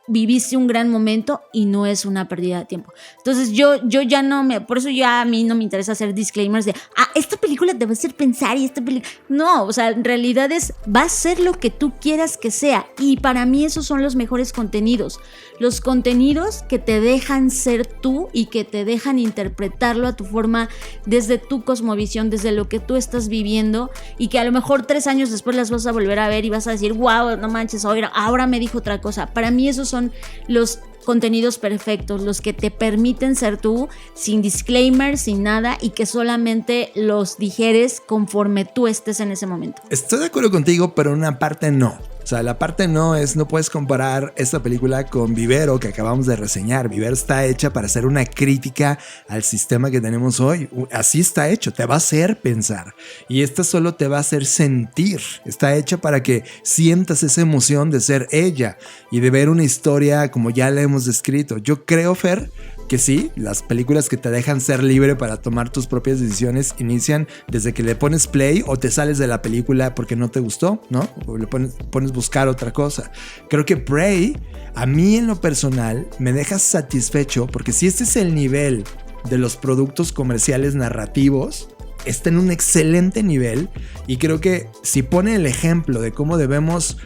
viviste un gran momento y no es una pérdida de tiempo. Entonces yo ya no por eso ya a mí no me interesa hacer disclaimers de esta película te va a hacer pensar y esta película, no, o sea, en realidad va a ser lo que tú quieras que sea, y para mí esos son los mejores contenidos, los contenidos que te dejan ser tú y que te dejan interpretarlo a tu forma, desde tu cosmovisión, desde lo que tú estás viviendo, y que a lo mejor 3 años después las vas a volver a ver y vas a decir wow, no manches, ahora me dijo otra cosa. Para mí esos son los contenidos perfectos, los que te permiten ser tú, sin disclaimer, sin nada, y que solamente los digieres conforme tú estés en ese momento. Estoy de acuerdo contigo, pero en una parte no. O sea, la parte no puedes comparar esta película con Vivero, que acabamos de reseñar. Vivero está hecha para hacer una crítica al sistema que tenemos hoy. Así está hecho, te va a hacer pensar. Y esta solo te va a hacer sentir. Está hecha para que sientas esa emoción de ser ella y de ver una historia como ya la hemos descrito. Yo creo, Fer, que sí, las películas que te dejan ser libre para tomar tus propias decisiones inician desde que le pones play o te sales de la película porque no te gustó, ¿no? O le pones buscar otra cosa. Creo que Prey, a mí en lo personal, me deja satisfecho porque si este es el nivel de los productos comerciales narrativos, está en un excelente nivel, y creo que si pone el ejemplo de cómo debemos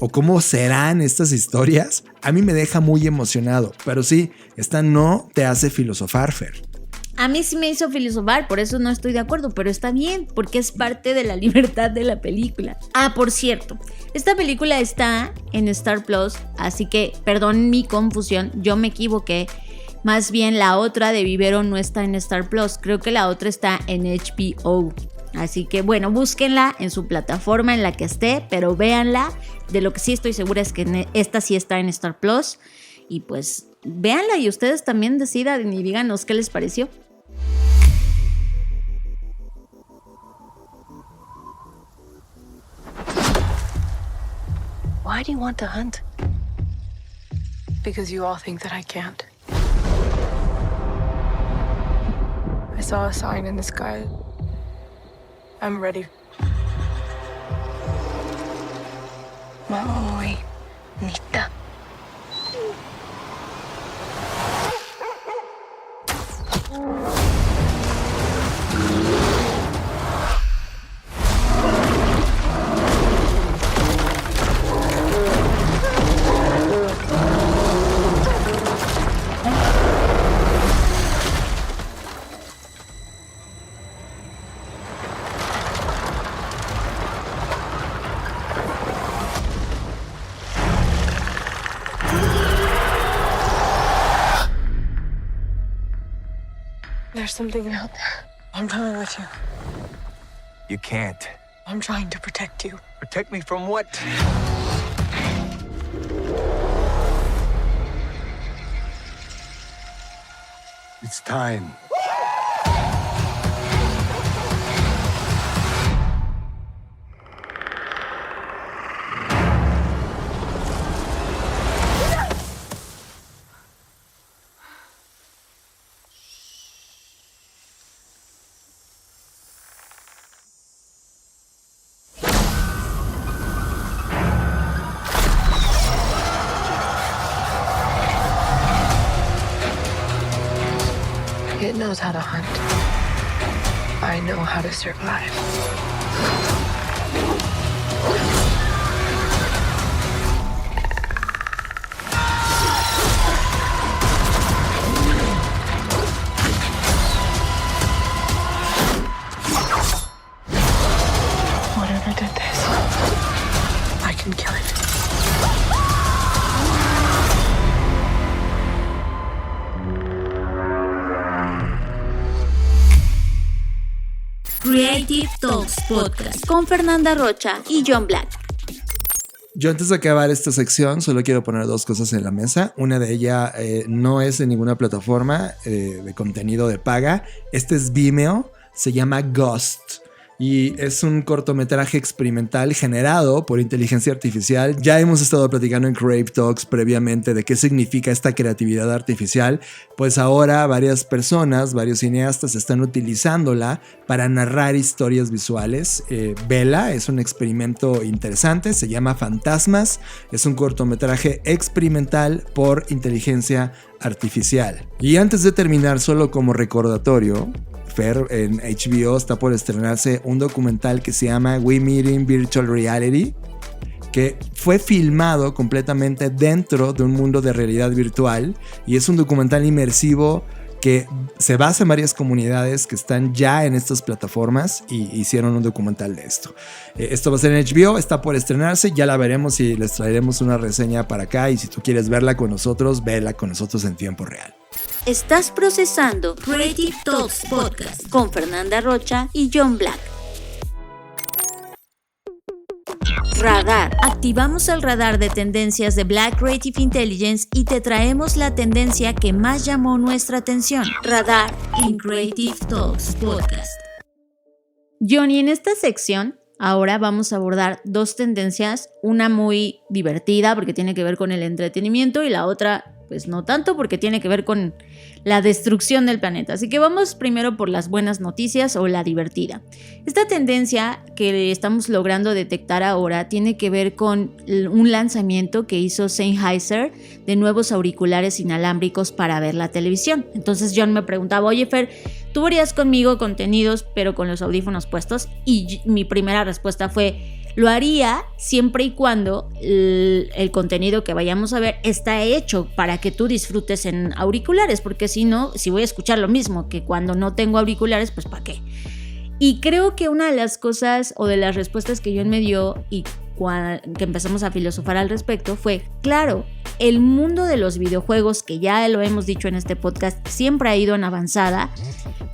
o cómo serán estas historias, a mí me deja muy emocionado. Pero sí, esta no te hace filosofar, Fer. A mí sí me hizo filosofar, por eso no estoy de acuerdo, pero está bien, porque es parte de la libertad de la película. Por cierto, esta película está en Star Plus, así que perdón mi confusión, yo me equivoqué. Más bien la otra de Vivero no está en Star Plus, creo que la otra está en HBO. Así que bueno, búsquenla en su plataforma en la que esté, pero véanla. De lo que sí estoy segura es que esta sí está en Star Plus. Y pues véanla y ustedes también decidan y díganos qué les pareció. Why do you want to hunt? Because you all think that I can't. saw a sign in the sky. I'm ready. Muy bonita. There's something out there. I'm coming with you. You can't. I'm trying to protect you. Protect me from what? It's time. It knows how to hunt. I know how to survive. Whatever did this, I can kill it. Creative Talks Podcast con Fernanda Rocha y John Black. Yo antes de acabar esta sección solo quiero poner dos cosas en la mesa. Una de ellas no es en ninguna plataforma de contenido de paga. Este es Vimeo, se llama Ghost. Y es un cortometraje experimental generado por inteligencia artificial. Ya hemos estado platicando en Creative Talks previamente de qué significa esta creatividad artificial. Pues ahora varias personas, varios cineastas están utilizándola para narrar historias visuales. Vela es un experimento interesante, se llama Fantasmas. Es un cortometraje experimental por inteligencia artificial. Y antes de terminar, solo como recordatorio, Fer, en HBO está por estrenarse un documental que se llama We Meet in Virtual Reality, que fue filmado completamente dentro de un mundo de realidad virtual y es un documental inmersivo que se basa en varias comunidades que están ya en estas plataformas y hicieron un documental de esto. Esto va a ser en HBO, está por estrenarse, ya la veremos y les traeremos una reseña para acá y si tú quieres verla con nosotros, vela con nosotros en tiempo real. Estás procesando Creative Talks Podcast con Fernanda Rocha y John Black. Radar. Activamos el radar de tendencias de Black Creative Intelligence y te traemos la tendencia que más llamó nuestra atención. Radar en Creative Talks Podcast. Johnny, en esta sección ahora vamos a abordar dos tendencias, una muy divertida porque tiene que ver con el entretenimiento y la otra pues no tanto porque tiene que ver con la destrucción del planeta. Así que vamos primero por las buenas noticias o la divertida. Esta tendencia que estamos logrando detectar ahora tiene que ver con un lanzamiento que hizo Sennheiser de nuevos auriculares inalámbricos para ver la televisión. Entonces John me preguntaba, oye Fer, ¿tú verías conmigo contenidos pero con los audífonos puestos? Y mi primera respuesta fue, lo haría siempre y cuando el contenido que vayamos a ver está hecho para que tú disfrutes en auriculares, porque si no, si voy a escuchar lo mismo que cuando no tengo auriculares, pues ¿para qué? Y creo que una de las cosas o de las respuestas que John me dio y que empezamos a filosofar al respecto fue, claro, el mundo de los videojuegos, que ya lo hemos dicho en este podcast, siempre ha ido en avanzada.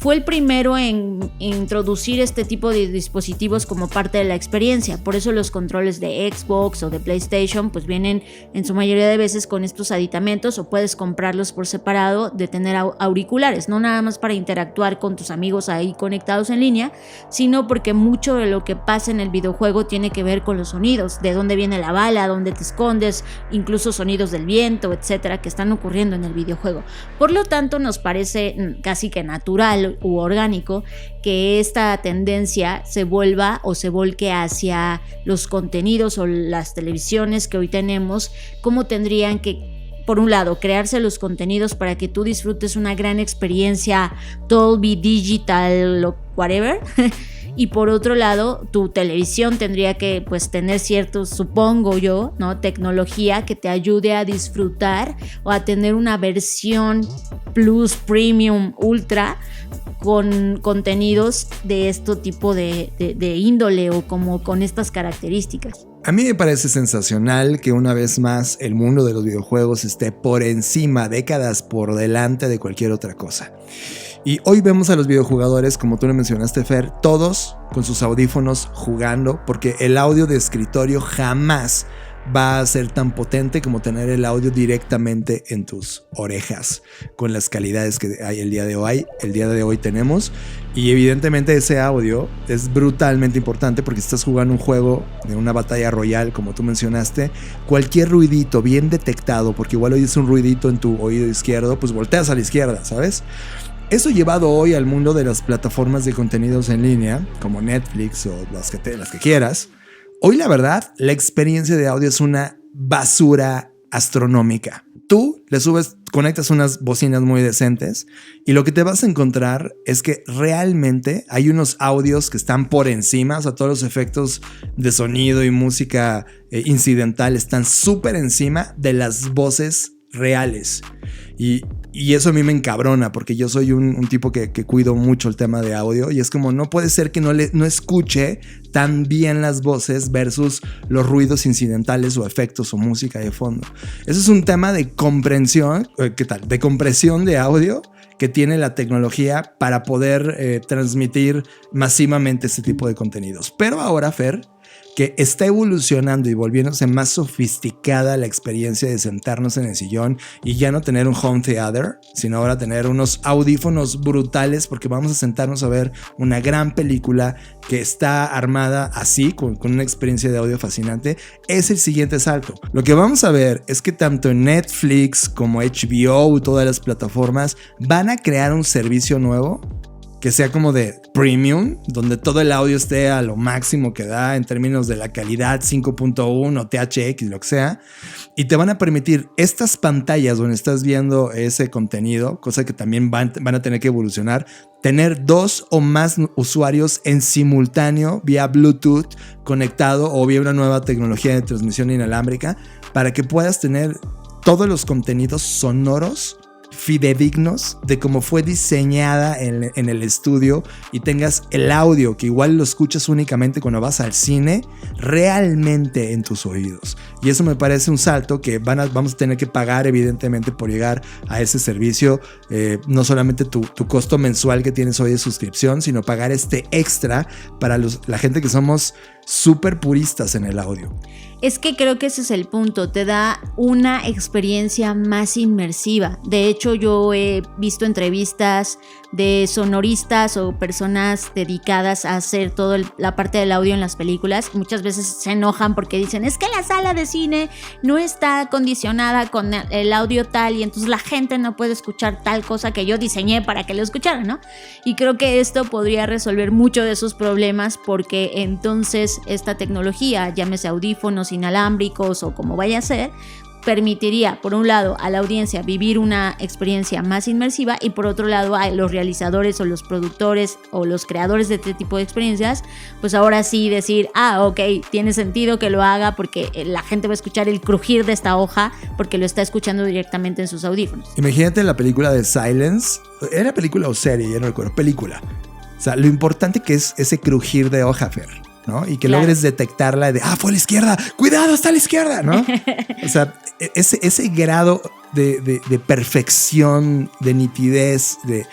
Fue el primero en introducir este tipo de dispositivos como parte de la experiencia. Por eso los controles de Xbox o de PlayStation pues vienen en su mayoría de veces con estos aditamentos o puedes comprarlos por separado de tener auriculares, no nada más para interactuar con tus amigos ahí conectados en línea, sino porque mucho de lo que pasa en el videojuego tiene que ver con los sonidos, de dónde viene la bala, dónde te escondes, incluso sonidos del viento, etcétera, que están ocurriendo en el videojuego. Por lo tanto, nos parece casi que natural natural u orgánico, que esta tendencia se vuelva o se volque hacia los contenidos o las televisiones que hoy tenemos, cómo tendrían que, por un lado, crearse los contenidos para que tú disfrutes una gran experiencia Dolby Digital o whatever. Y por otro lado, tu televisión tendría que pues tener ciertos, supongo yo, ¿no?, tecnología que te ayude a disfrutar o a tener una versión plus, premium, ultra con contenidos de este tipo de índole o como con estas características. A mí me parece sensacional que una vez más el mundo de los videojuegos esté por encima, décadas por delante de cualquier otra cosa. Y hoy vemos a los videojugadores, como tú le mencionaste, Fer, todos con sus audífonos jugando, porque el audio de escritorio jamás va a ser tan potente como tener el audio directamente en tus orejas, con las calidades que hay el día de hoy tenemos. Y evidentemente ese audio es brutalmente importante, porque si estás jugando un juego de una batalla royal, como tú mencionaste, cualquier ruidito bien detectado, porque igual oyes un ruidito en tu oído izquierdo, pues volteas a la izquierda, ¿sabes? Eso llevado hoy al mundo de las plataformas de contenidos en línea, como Netflix o las que quieras. Hoy, la verdad, la experiencia de audio es una basura astronómica. Tú le subes, conectas unas bocinas muy decentes y lo que te vas a encontrar es que realmente hay unos audios que están por encima, o sea, todos los efectos de sonido y música incidental están súper encima de las voces reales. Y eso a mí me encabrona, porque yo soy un tipo que cuido mucho el tema de audio, y es como no puede ser que no escuche tan bien las voces versus los ruidos incidentales o efectos o música de fondo. Eso es un tema de comprensión, ¿qué tal? De compresión de audio que tiene la tecnología para poder transmitir masivamente este tipo de contenidos. Pero ahora, Fer, que está evolucionando y volviéndose más sofisticada la experiencia de sentarnos en el sillón y ya no tener un home theater, sino ahora tener unos audífonos brutales, porque vamos a sentarnos a ver una gran película que está armada así, con una experiencia de audio fascinante. Es el siguiente salto. Lo que vamos a ver es que tanto Netflix como HBO, todas las plataformas, van a crear un servicio nuevo que sea como de premium, donde todo el audio esté a lo máximo que da en términos de la calidad 5.1, THX, lo que sea, y te van a permitir estas pantallas donde estás viendo ese contenido, cosa que también van a tener que evolucionar, tener 2 o más usuarios en simultáneo vía Bluetooth conectado o vía una nueva tecnología de transmisión inalámbrica, para que puedas tener todos los contenidos sonoros fidedignos de cómo fue diseñada en el estudio, y tengas el audio que igual lo escuchas únicamente cuando vas al cine realmente en tus oídos. Y eso me parece un salto que vamos a tener que pagar evidentemente por llegar a ese servicio, no solamente tu costo mensual que tienes hoy de suscripción, sino pagar este extra para la gente que somos súper puristas en el audio. Es que creo que ese es el punto, te da una experiencia más inmersiva. De hecho, yo he visto entrevistas de sonoristas o personas dedicadas a hacer toda la parte del audio en las películas. Muchas veces se enojan porque dicen, es que la sala de cine no está acondicionada con el audio tal, y entonces la gente no puede escuchar tal cosa que yo diseñé para que lo escucharan, ¿no? Y creo que esto podría resolver mucho de esos problemas, porque entonces esta tecnología, llámese audífonos inalámbricos o como vaya a ser, permitiría, por un lado, a la audiencia vivir una experiencia más inmersiva, y por otro lado, a los realizadores o los productores o los creadores de este tipo de experiencias, pues ahora sí decir, ok, tiene sentido que lo haga, porque la gente va a escuchar el crujir de esta hoja porque lo está escuchando directamente en sus audífonos. Imagínate la película de Silence. ¿Era película o serie? Ya no recuerdo. Película. O sea, lo importante que es ese crujir de hoja, Fer, ¿no? Y que logres detectarla de, fue a la izquierda, cuidado, está a la izquierda, ¿no? O sea, ese grado de perfección, de nitidez, de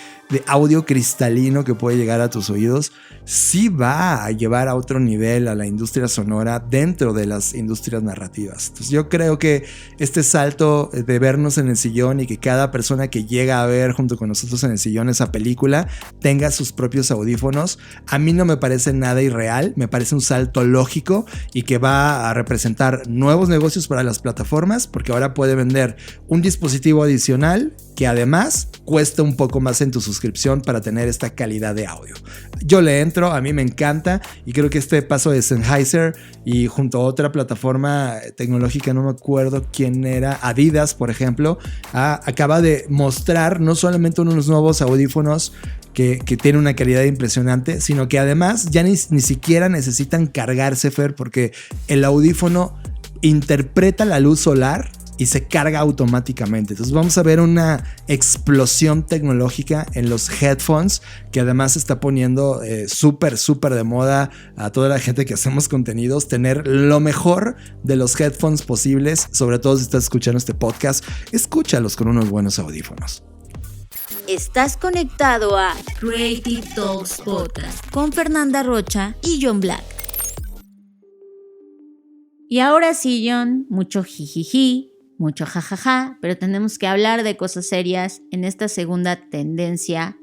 audio cristalino que puede llegar a tus oídos, sí va a llevar a otro nivel a la industria sonora dentro de las industrias narrativas. Entonces yo creo que este salto de vernos en el sillón y que cada persona que llega a ver junto con nosotros en el sillón esa película tenga sus propios audífonos, a mí no me parece nada irreal, me parece un salto lógico y que va a representar nuevos negocios para las plataformas, porque ahora puede vender un dispositivo adicional que además cuesta un poco más en tu suscripción suscripción para tener esta calidad de audio. Yo le entro, a mí me encanta y creo que este paso de Sennheiser y junto a otra plataforma tecnológica, no me acuerdo quién era, Adidas por ejemplo, acaba de mostrar no solamente unos nuevos audífonos que tienen una calidad impresionante, sino que además ya ni siquiera necesitan cargarse, Fer, porque el audífono interpreta la luz solar y se carga automáticamente. Entonces vamos a ver una explosión tecnológica en los headphones que además está poniendo súper de moda a toda la gente que hacemos contenidos, tener lo mejor de los headphones posibles. Sobre todo si estás escuchando este podcast, escúchalos con unos buenos audífonos. Estás conectado a Creative Talks Podcast con Fernanda Rocha y John Black. Y ahora sí, John, mucho jijiji, mucho jajaja, pero tenemos que hablar de cosas serias en esta segunda tendencia.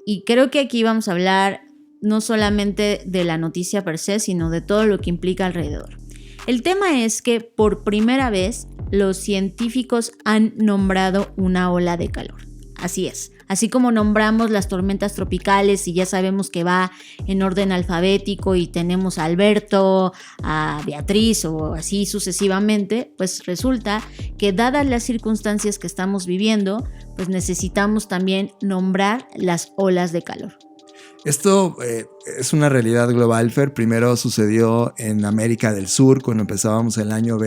Y creo que aquí vamos a hablar no solamente de la noticia per se, sino de todo lo que implica alrededor. El tema es que por primera vez los científicos han nombrado una ola de calor. Así es. Así como nombramos las tormentas tropicales y ya sabemos que va en orden alfabético y tenemos a Alberto, a Beatriz o así sucesivamente, pues resulta que dadas las circunstancias que estamos viviendo, pues necesitamos también nombrar las olas de calor. Esto es una realidad global, Fer. Primero sucedió en América del Sur, cuando empezábamos el año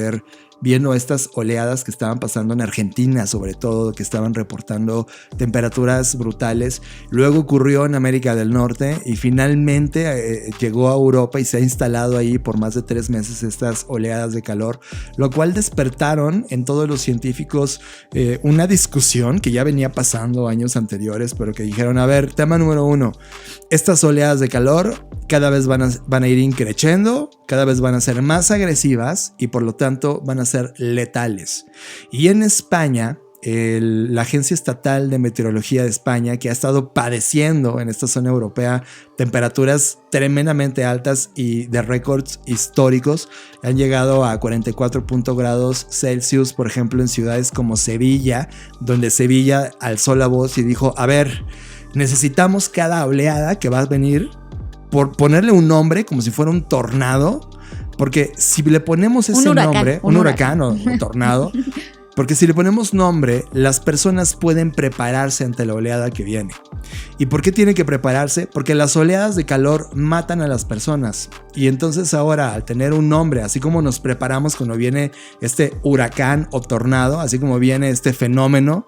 viendo estas oleadas que estaban pasando en Argentina, sobre todo, que estaban reportando temperaturas brutales. Luego ocurrió en América del Norte y finalmente llegó a Europa y se ha instalado ahí por más de 3 meses estas oleadas de calor, lo cual despertaron en todos los científicos una discusión que ya venía pasando años anteriores, pero que dijeron, a ver, tema número 1, estas oleadas de calor cada vez van a ir increciendo, cada vez van a ser más agresivas y por lo tanto van a ser letales. Y en España, la Agencia Estatal de Meteorología de España, que ha estado padeciendo en esta zona europea temperaturas tremendamente altas y de récords históricos, han llegado a 44 grados Celsius, por ejemplo, en ciudades como Sevilla, donde Sevilla alzó la voz y dijo, a ver, necesitamos cada oleada que va a venir por ponerle un nombre como si fuera un tornado, porque si le ponemos ese nombre, un huracán o tornado, porque si le ponemos nombre, las personas pueden prepararse ante la oleada que viene. ¿Y por qué tienen que prepararse? Porque las oleadas de calor matan a las personas. Y entonces ahora, al tener un nombre, así como nos preparamos cuando viene este huracán o tornado, así como viene este fenómeno,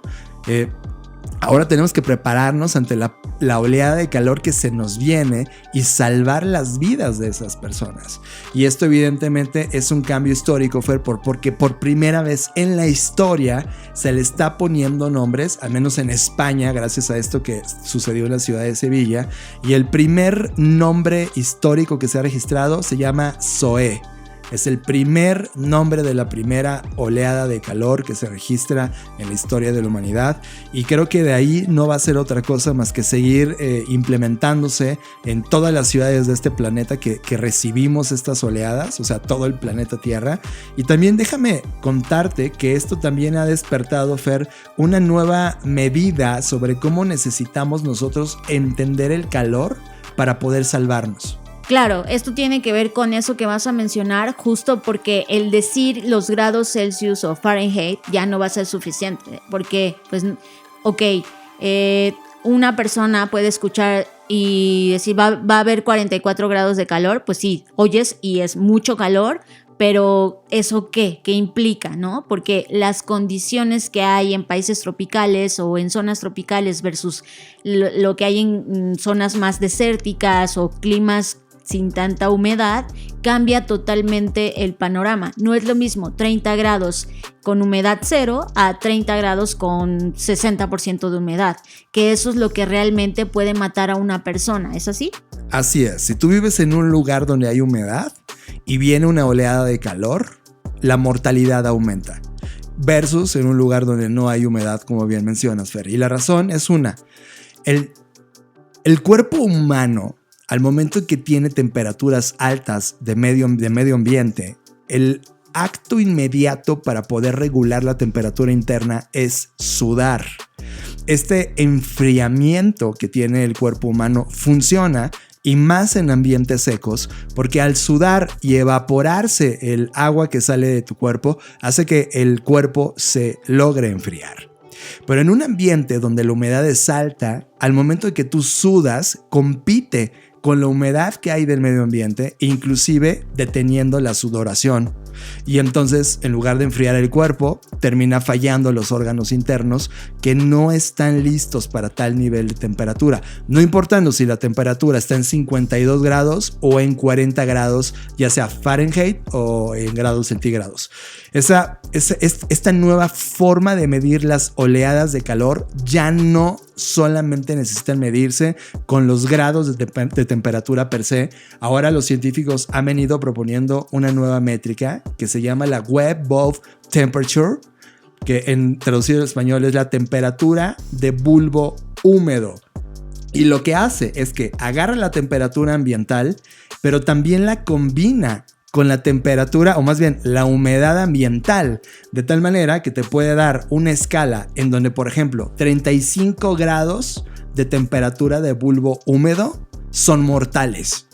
ahora tenemos que prepararnos ante la oleada de calor que se nos viene y salvar las vidas de esas personas. Y esto evidentemente es un cambio histórico, Fer, porque por primera vez en la historia se le está poniendo nombres, al menos en España, gracias a esto que sucedió en la ciudad de Sevilla. Y el primer nombre histórico que se ha registrado se llama Zoé. Es el primer nombre de la primera oleada de calor que se registra en la historia de la humanidad y creo que de ahí no va a ser otra cosa más que seguir implementándose en todas las ciudades de este planeta que recibimos estas oleadas, o sea, todo el planeta Tierra. Y también déjame contarte que esto también ha despertado, Fer, una nueva medida sobre cómo necesitamos nosotros entender el calor para poder salvarnos. Claro, esto tiene que ver con eso que vas a mencionar, justo porque el decir los grados Celsius o Fahrenheit ya no va a ser suficiente, porque, pues, ok, una persona puede escuchar y decir va a haber 44 grados de calor, pues sí, oyes y es mucho calor, pero ¿eso qué implica, no? Porque las condiciones que hay en países tropicales o en zonas tropicales versus lo que hay en zonas más desérticas o climas sin tanta humedad, cambia totalmente el panorama. No es lo mismo 30 grados con humedad cero a 30 grados con 60% de humedad, que eso es lo que realmente puede matar a una persona, ¿es así? Así es, si tú vives en un lugar donde hay humedad y viene una oleada de calor, la mortalidad aumenta, versus en un lugar donde no hay humedad, como bien mencionas, Fer. Y la razón es una, el cuerpo humano, al momento que tiene temperaturas altas de medio ambiente, el acto inmediato para poder regular la temperatura interna es sudar. este enfriamiento que tiene el cuerpo humano funciona, y más en ambientes secos, porque al sudar y evaporarse el agua que sale de tu cuerpo hace que el cuerpo se logre enfriar. Pero en un ambiente donde la humedad es alta, al momento de que tú sudas, compite con la humedad que hay del medio ambiente, inclusive deteniendo la sudoración. Y entonces, en lugar de enfriar el cuerpo, termina fallando los órganos internos que no están listos para tal nivel de temperatura. No importando si la temperatura está en 52 grados o en 40 grados, ya sea Fahrenheit o en grados centígrados. Esta nueva forma de medir las oleadas de calor ya no solamente necesitan medirse con los grados de temperatura per se. Ahora los científicos han venido proponiendo una nueva métrica que se llama la Web Bulb Temperature, que traducido al español es la temperatura de bulbo húmedo. Y lo que hace es que agarra la temperatura ambiental, pero también la combina con la temperatura, o más bien la humedad ambiental, de tal manera que te puede dar una escala en donde, por ejemplo, 35 grados de temperatura de bulbo húmedo son mortales.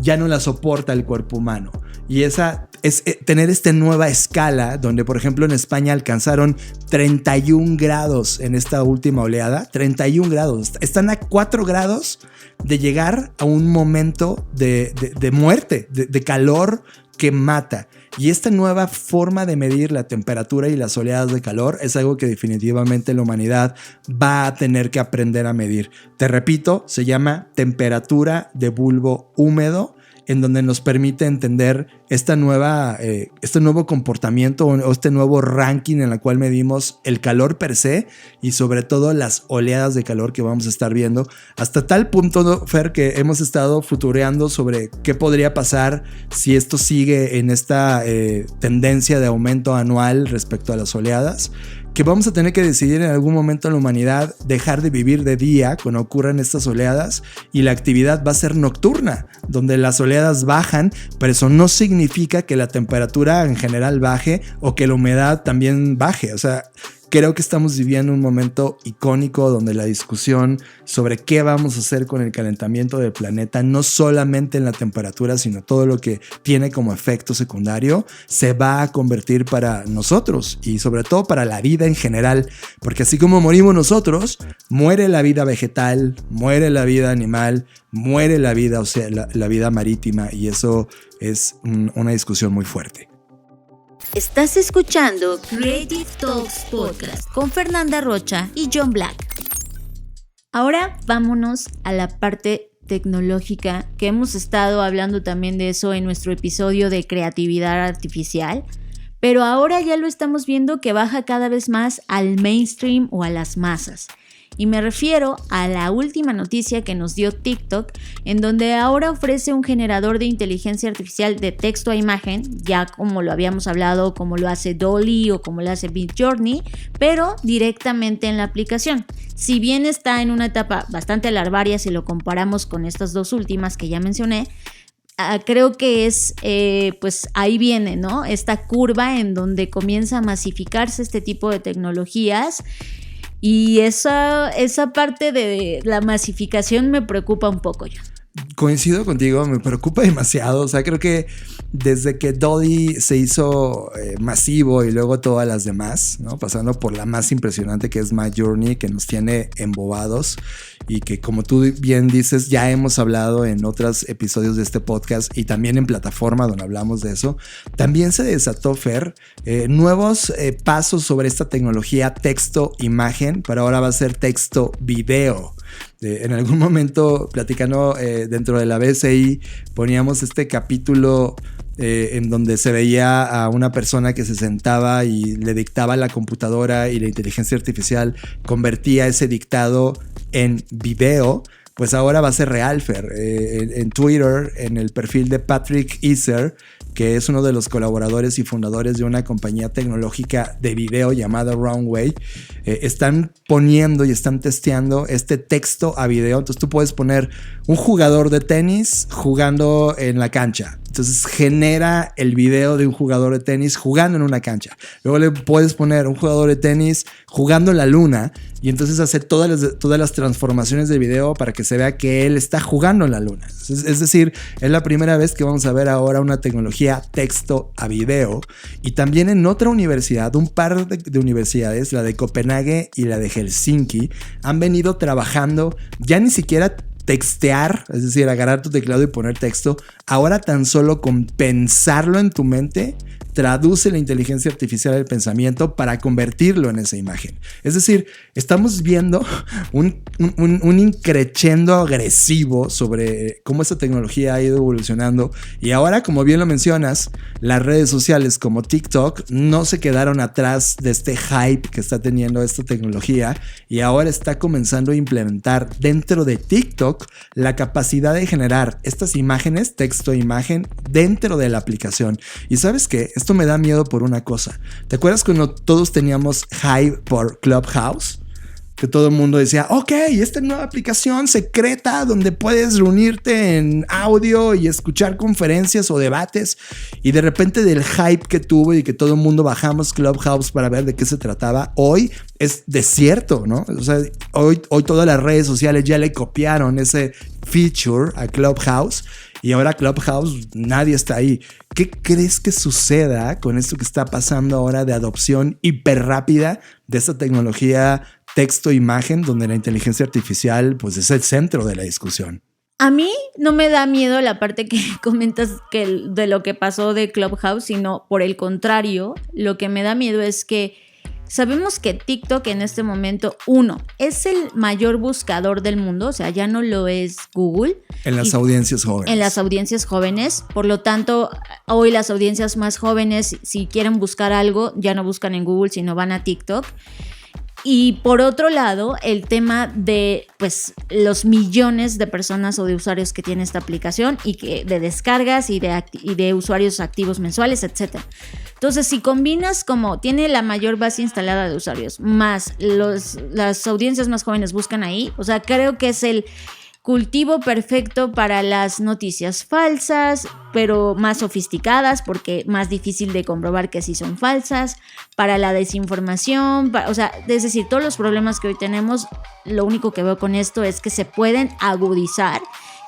Ya no la soporta el cuerpo humano. Y esa es tener esta nueva escala donde, por ejemplo, en España alcanzaron 31 grados en esta última oleada. 31 grados. Están a 4 grados de llegar a un momento de muerte, de calor que mata. Y esta nueva forma de medir la temperatura y las oleadas de calor es algo que definitivamente la humanidad va a tener que aprender a medir. Te repito, se llama temperatura de bulbo húmedo, en donde nos permite entender este nuevo comportamiento o este nuevo ranking en el cual medimos el calor per se y sobre todo las oleadas de calor que vamos a estar viendo. Hasta tal punto, Fer, que hemos estado futureando sobre qué podría pasar si esto sigue en esta tendencia de aumento anual respecto a las oleadas, que vamos a tener que decidir en algún momento en la humanidad dejar de vivir de día cuando ocurran estas oleadas y la actividad va a ser nocturna, donde las oleadas bajan, pero eso no significa que la temperatura en general baje o que la humedad también baje. O sea, creo que estamos viviendo un momento icónico donde la discusión sobre qué vamos a hacer con el calentamiento del planeta, no solamente en la temperatura, sino todo lo que tiene como efecto secundario, se va a convertir para nosotros y sobre todo para la vida en general, porque así como morimos nosotros, muere la vida vegetal, muere la vida animal, muere la vida, o sea, la vida marítima, y eso es una discusión muy fuerte. Estás escuchando Creative Talks Podcast con Fernanda Rocha y John Black. Ahora vámonos a la parte tecnológica, que hemos estado hablando también de eso en nuestro episodio de creatividad artificial, pero ahora ya lo estamos viendo que baja cada vez más al mainstream o a las masas. Y me refiero a la última noticia que nos dio TikTok, en donde ahora ofrece un generador de inteligencia artificial de texto a imagen, ya como lo habíamos hablado, como lo hace Dolly o como lo hace Midjourney, pero directamente en la aplicación. Si bien está en una etapa bastante larvaria si lo comparamos con estas dos últimas que ya mencioné, creo que es, pues ahí viene, ¿no? Esta curva en donde comienza a masificarse este tipo de tecnologías. Y esa parte de la masificación me preocupa un poco ya. Coincido contigo, me preocupa demasiado. O sea, creo que desde que Dolly se hizo masivo y luego todas las demás, ¿no? Pasando por la más impresionante que es Midjourney, que nos tiene embobados y que, como tú bien dices, ya hemos hablado en otros episodios de este podcast y también en plataforma donde hablamos de eso. También se desató, Fer, nuevos pasos sobre esta tecnología texto-imagen, pero ahora va a ser texto-video. En algún momento, platicando dentro de la BCI, poníamos este capítulo en donde se veía a una persona que se sentaba y le dictaba a la computadora y la inteligencia artificial convertía ese dictado en video. Pues ahora va a ser real, Fer. En Twitter, en el perfil de Patrick Iser, que es uno de los colaboradores y fundadores de una compañía tecnológica de video llamada Runway, están poniendo y están testeando este texto a video. Entonces tú puedes poner un jugador de tenis jugando en la cancha. Entonces genera el video de un jugador de tenis jugando en una cancha. Luego le puedes poner un jugador de tenis jugando en la luna y entonces hacer todas las transformaciones de video para que se vea que él está jugando en la luna. Es decir, es la primera vez que vamos a ver ahora una tecnología texto a video. Y también en otra universidad, un par de universidades, la de Copenhague y la de Helsinki, han venido trabajando ya ni siquiera textear, es decir, agarrar tu teclado y poner texto. Ahora tan solo con pensarlo en tu mente, traduce la inteligencia artificial del pensamiento para convertirlo en esa imagen. Es decir, estamos viendo un increchendo agresivo sobre cómo esta tecnología ha ido evolucionando. Y ahora, como bien lo mencionas, las redes sociales como TikTok no se quedaron atrás de este hype que está teniendo esta tecnología y ahora está comenzando a implementar dentro de TikTok la capacidad de generar estas imágenes, texto-imagen, dentro de la aplicación. Y ¿sabes qué? Esto me da miedo por una cosa. ¿Te acuerdas cuando todos teníamos hype por Clubhouse? Que todo el mundo decía, ok, esta nueva aplicación secreta donde puedes reunirte en audio y escuchar conferencias o debates. Y de repente del hype que tuvo y que todo el mundo bajamos Clubhouse para ver de qué se trataba, hoy es desierto, ¿no? O sea, hoy todas las redes sociales ya le copiaron ese feature a Clubhouse. Y ahora Clubhouse, nadie está ahí. ¿Qué crees que suceda con esto que está pasando ahora de adopción hiper rápida de esta tecnología texto-imagen, donde la inteligencia artificial pues es el centro de la discusión? A mí no me da miedo la parte que comentas de lo que pasó de Clubhouse, sino por el contrario, lo que me da miedo es que sabemos que TikTok en este momento, es el mayor buscador del mundo, o sea, ya no lo es Google. En las audiencias jóvenes. En las audiencias jóvenes. Por lo tanto, hoy las audiencias más jóvenes, si quieren buscar algo, ya no buscan en Google, sino van a TikTok. Y por otro lado, el tema de pues los millones de personas o de usuarios que tiene esta aplicación y que de descargas y de usuarios activos mensuales, etc. Entonces, si combinas como tiene la mayor base instalada de usuarios, más las audiencias más jóvenes buscan ahí, o sea, creo que es el cultivo perfecto para las noticias falsas, pero más sofisticadas porque más difícil de comprobar que sí son falsas, para la desinformación, o sea, es decir, todos los problemas que hoy tenemos, lo único que veo con esto es que se pueden agudizar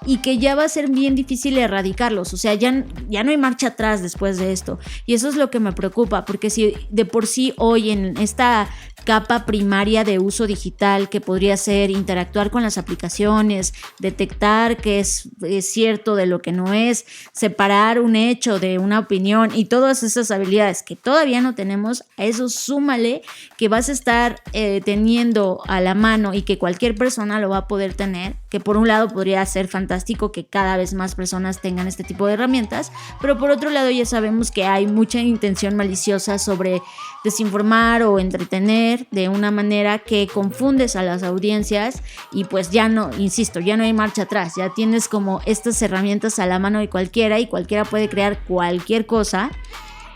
y que ya va a ser bien difícil erradicarlos, o sea, ya no hay marcha atrás después de esto, y eso es lo que me preocupa, porque si de por sí hoy en esta capa primaria de uso digital que podría ser interactuar con las aplicaciones, detectar qué es cierto de lo que no es, separar un hecho de una opinión y todas esas habilidades que todavía no tenemos, a eso súmale que vas a estar teniendo a la mano y que cualquier persona lo va a poder tener, que por un lado podría ser fantástico que cada vez más personas tengan este tipo de herramientas, pero por otro lado ya sabemos que hay mucha intención maliciosa sobre desinformar o entretener de una manera que confundes a las audiencias y pues ya no, insisto, ya no hay marcha atrás, ya tienes como estas herramientas a la mano de cualquiera y cualquiera puede crear cualquier cosa.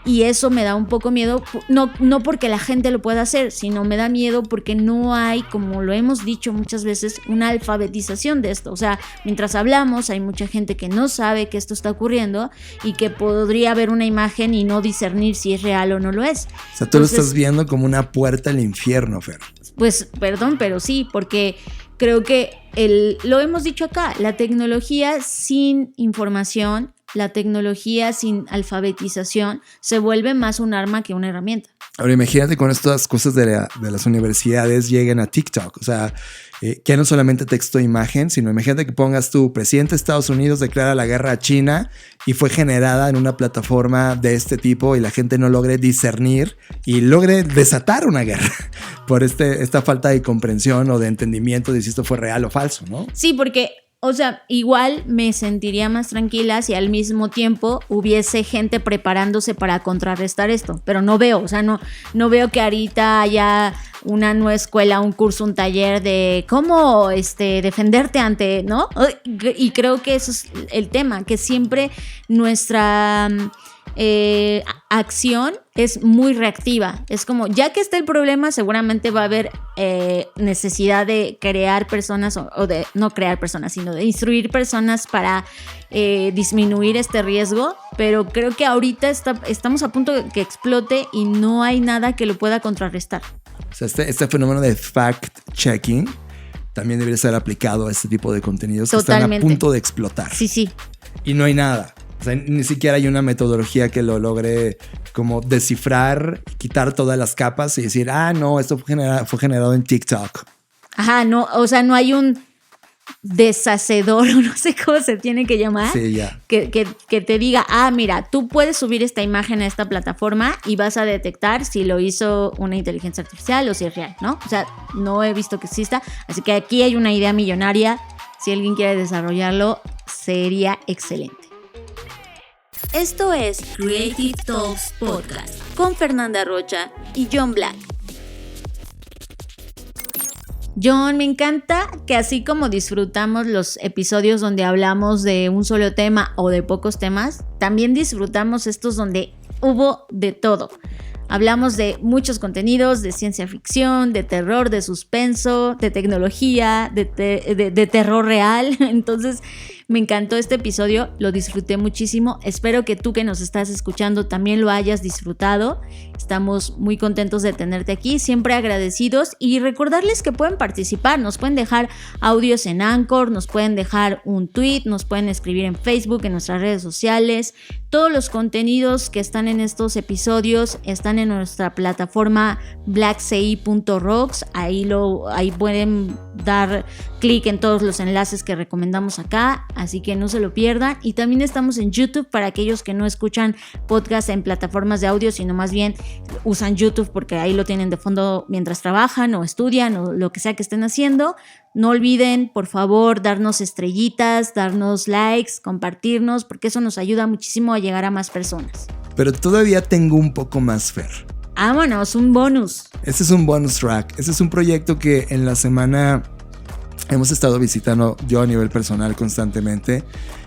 Y eso me da un poco miedo, no porque la gente lo pueda hacer, sino me da miedo porque no hay, como lo hemos dicho muchas veces, una alfabetización de esto. O sea, mientras hablamos hay mucha gente que no sabe que esto está ocurriendo y que podría ver una imagen y no discernir si es real o no lo es. O sea, tú lo estás viendo como una puerta al infierno, Fer. Pues, perdón, pero sí, porque creo que lo hemos dicho acá, la tecnología sin información, la tecnología sin alfabetización se vuelve más un arma que una herramienta. Ahora imagínate con estas cosas de las universidades lleguen a TikTok, o sea, que no solamente texto e imagen, sino imagínate que pongas tú, presidente de Estados Unidos declara la guerra a China y fue generada en una plataforma de este tipo y la gente no logre discernir y logre desatar una guerra por esta falta de comprensión o de entendimiento de si esto fue real o falso, ¿no? Sí, porque o sea, igual me sentiría más tranquila si al mismo tiempo hubiese gente preparándose para contrarrestar esto, pero no veo, o sea, no veo que ahorita haya una nueva escuela, un curso, un taller de cómo defenderte ante, ¿no? Y creo que eso es el tema, que siempre nuestra acción es muy reactiva. Es como, ya que está el problema, seguramente va a haber necesidad de crear personas o de no crear personas, sino de instruir personas para disminuir este riesgo. Pero creo que ahorita estamos a punto de que explote y no hay nada que lo pueda contrarrestar. O sea, este fenómeno de fact-checking también debería ser aplicado a este tipo de contenidos que están a punto de explotar. Sí. Y no hay nada. O sea, ni siquiera hay una metodología que lo logre como descifrar, quitar todas las capas y decir, no, esto fue generado en TikTok. Ajá, no, o sea, no hay un deshacedor, o no sé cómo se tiene que llamar, sí, ya. Que te diga, mira, tú puedes subir esta imagen a esta plataforma y vas a detectar si lo hizo una inteligencia artificial o si es real, ¿no? O sea, no he visto que exista, así que aquí hay una idea millonaria. Si alguien quiere desarrollarlo, sería excelente. Esto es Creative Talks Podcast con Fernanda Rocha y John Black. John, me encanta que así como disfrutamos los episodios donde hablamos de un solo tema o de pocos temas, también disfrutamos estos donde hubo de todo. Hablamos de muchos contenidos, de ciencia ficción, de terror, de suspenso, de tecnología, de terror real. Entonces, me encantó este episodio, lo disfruté muchísimo. Espero que tú que nos estás escuchando también lo hayas disfrutado. Estamos muy contentos de tenerte aquí, siempre agradecidos, y recordarles que pueden participar, nos pueden dejar audios en Anchor, nos pueden dejar un tweet, nos pueden escribir en Facebook, en nuestras redes sociales. Todos los contenidos que están en estos episodios están en nuestra plataforma blackci.rocks. Ahí pueden dar clic en todos los enlaces que recomendamos acá, así que no se lo pierdan. Y también estamos en YouTube para aquellos que no escuchan podcast en plataformas de audio, sino más bien usan YouTube porque ahí lo tienen de fondo mientras trabajan o estudian o lo que sea que estén haciendo. No olviden, por favor, darnos estrellitas, darnos likes, compartirnos, porque eso nos ayuda muchísimo a llegar a más personas. Pero todavía tengo un poco más, Fer. Vámonos, un bonus. Este es un bonus track. Este es un proyecto que en la semana hemos estado visitando yo a nivel personal constantemente.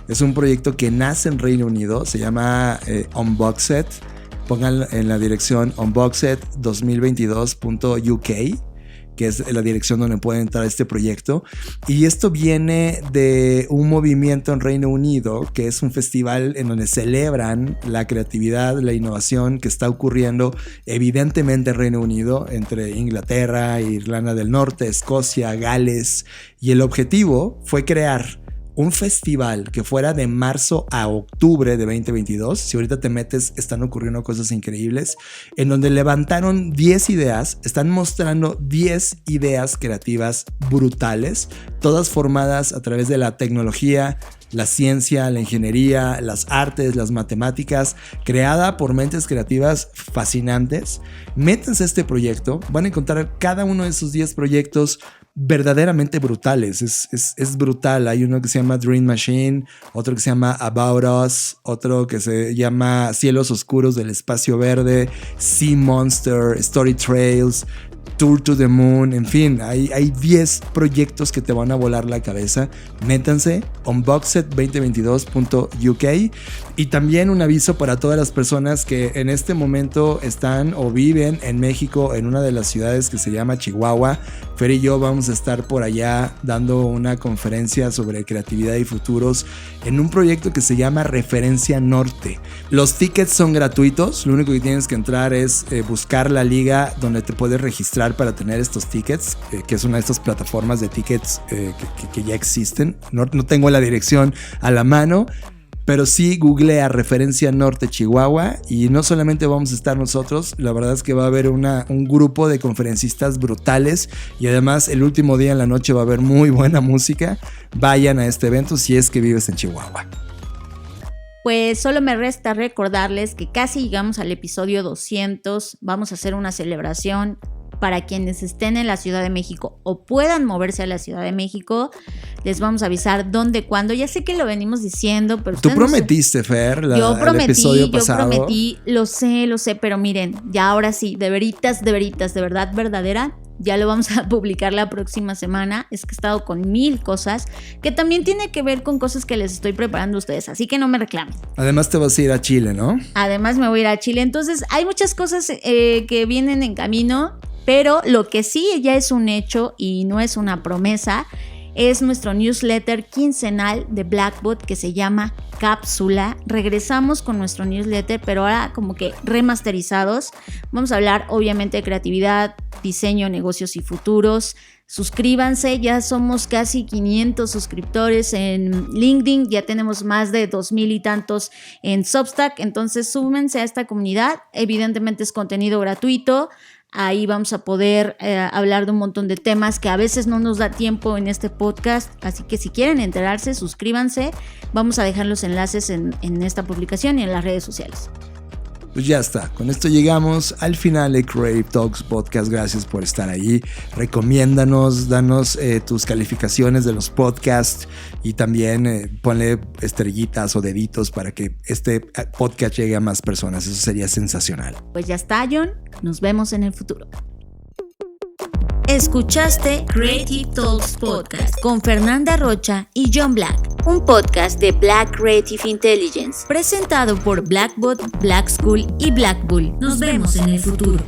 Es un proyecto que nace en Reino Unido. Se llama Unboxed. Pongan en la dirección unboxed2022.uk, que es la dirección donde pueden entrar a este proyecto. Y esto viene de un movimiento en Reino Unido, que es un festival en donde celebran la creatividad, la innovación que está ocurriendo evidentemente en Reino Unido, entre Inglaterra, Irlanda del Norte, Escocia, Gales. Y el objetivo fue crear un festival que fuera de marzo a octubre de 2022. Si ahorita te metes, están ocurriendo cosas increíbles, en donde levantaron 10 ideas, están mostrando 10 ideas creativas brutales, todas formadas a través de la tecnología, la ciencia, la ingeniería, las artes, las matemáticas, creada por mentes creativas fascinantes. Métanse a este proyecto, van a encontrar cada uno de esos 10 proyectos verdaderamente brutales. Es brutal. Hay uno que se llama Dream Machine, otro que se llama About Us, otro que se llama Cielos Oscuros del Espacio Verde, Sea Monster, Story Trails, Tour to the Moon. En fin, hay 10 proyectos que te van a volar la cabeza. Métanse, unboxed2022.uk. Y también un aviso para todas las personas que en este momento están o viven en México, en una de las ciudades que se llama Chihuahua. Fer y yo vamos a estar por allá dando una conferencia sobre creatividad y futuros en un proyecto que se llama Referencia Norte. Los tickets son gratuitos, lo único que tienes que entrar es buscar la liga donde te puedes registrar para tener estos tickets, que es una de estas plataformas de tickets que ya existen. No tengo la dirección a la mano, pero sí googlea Referencia Norte Chihuahua y no solamente vamos a estar nosotros, la verdad es que va a haber un grupo de conferencistas brutales y además el último día en la noche va a haber muy buena música. Vayan a este evento si es que vives en Chihuahua. Pues solo me resta recordarles que casi llegamos al episodio 200. Vamos a hacer una celebración para quienes estén en la Ciudad de México o puedan moverse a la Ciudad de México. Les vamos a avisar dónde, cuándo. Ya sé que lo venimos diciendo, pero tú prometiste, Fer, el episodio pasado. Yo prometí, lo sé, pero miren, ya ahora sí, de verdad, verdadera, ya lo vamos a publicar la próxima semana. Es que he estado con 1000 cosas que también tiene que ver con cosas que les estoy preparando a ustedes, así que no me reclamen. Además te vas a ir a Chile, ¿no? Además me voy a ir a Chile, entonces hay muchas cosas que vienen en camino, pero lo que sí ya es un hecho y no es una promesa es nuestro newsletter quincenal de Blackbot que se llama Cápsula. Regresamos con nuestro newsletter, pero ahora como que remasterizados. Vamos a hablar obviamente de creatividad, diseño, negocios y futuros. Suscríbanse, ya somos casi 500 suscriptores en LinkedIn, ya tenemos más de 2000 y tantos en Substack, entonces súmense a esta comunidad. Evidentemente es contenido gratuito. Ahí vamos a poder hablar de un montón de temas que a veces no nos da tiempo en este podcast. Así que si quieren enterarse, suscríbanse. Vamos a dejar los enlaces en esta publicación y en las redes sociales. Pues ya está, con esto llegamos al final de Creative Talks Podcast. Gracias por estar ahí. Recomiéndanos, danos tus calificaciones de los podcasts y también ponle estrellitas o deditos para que este podcast llegue a más personas. Eso sería sensacional. Pues ya está, John. Nos vemos en el futuro. Escuchaste Creative Talks Podcast con Fernanda Rocha y John Black, un podcast de Black Creative Intelligence, presentado por Blackbot, Black School y Black Bull. Nos vemos en el futuro.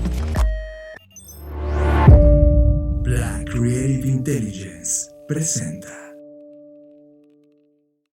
Black Creative Intelligence presenta.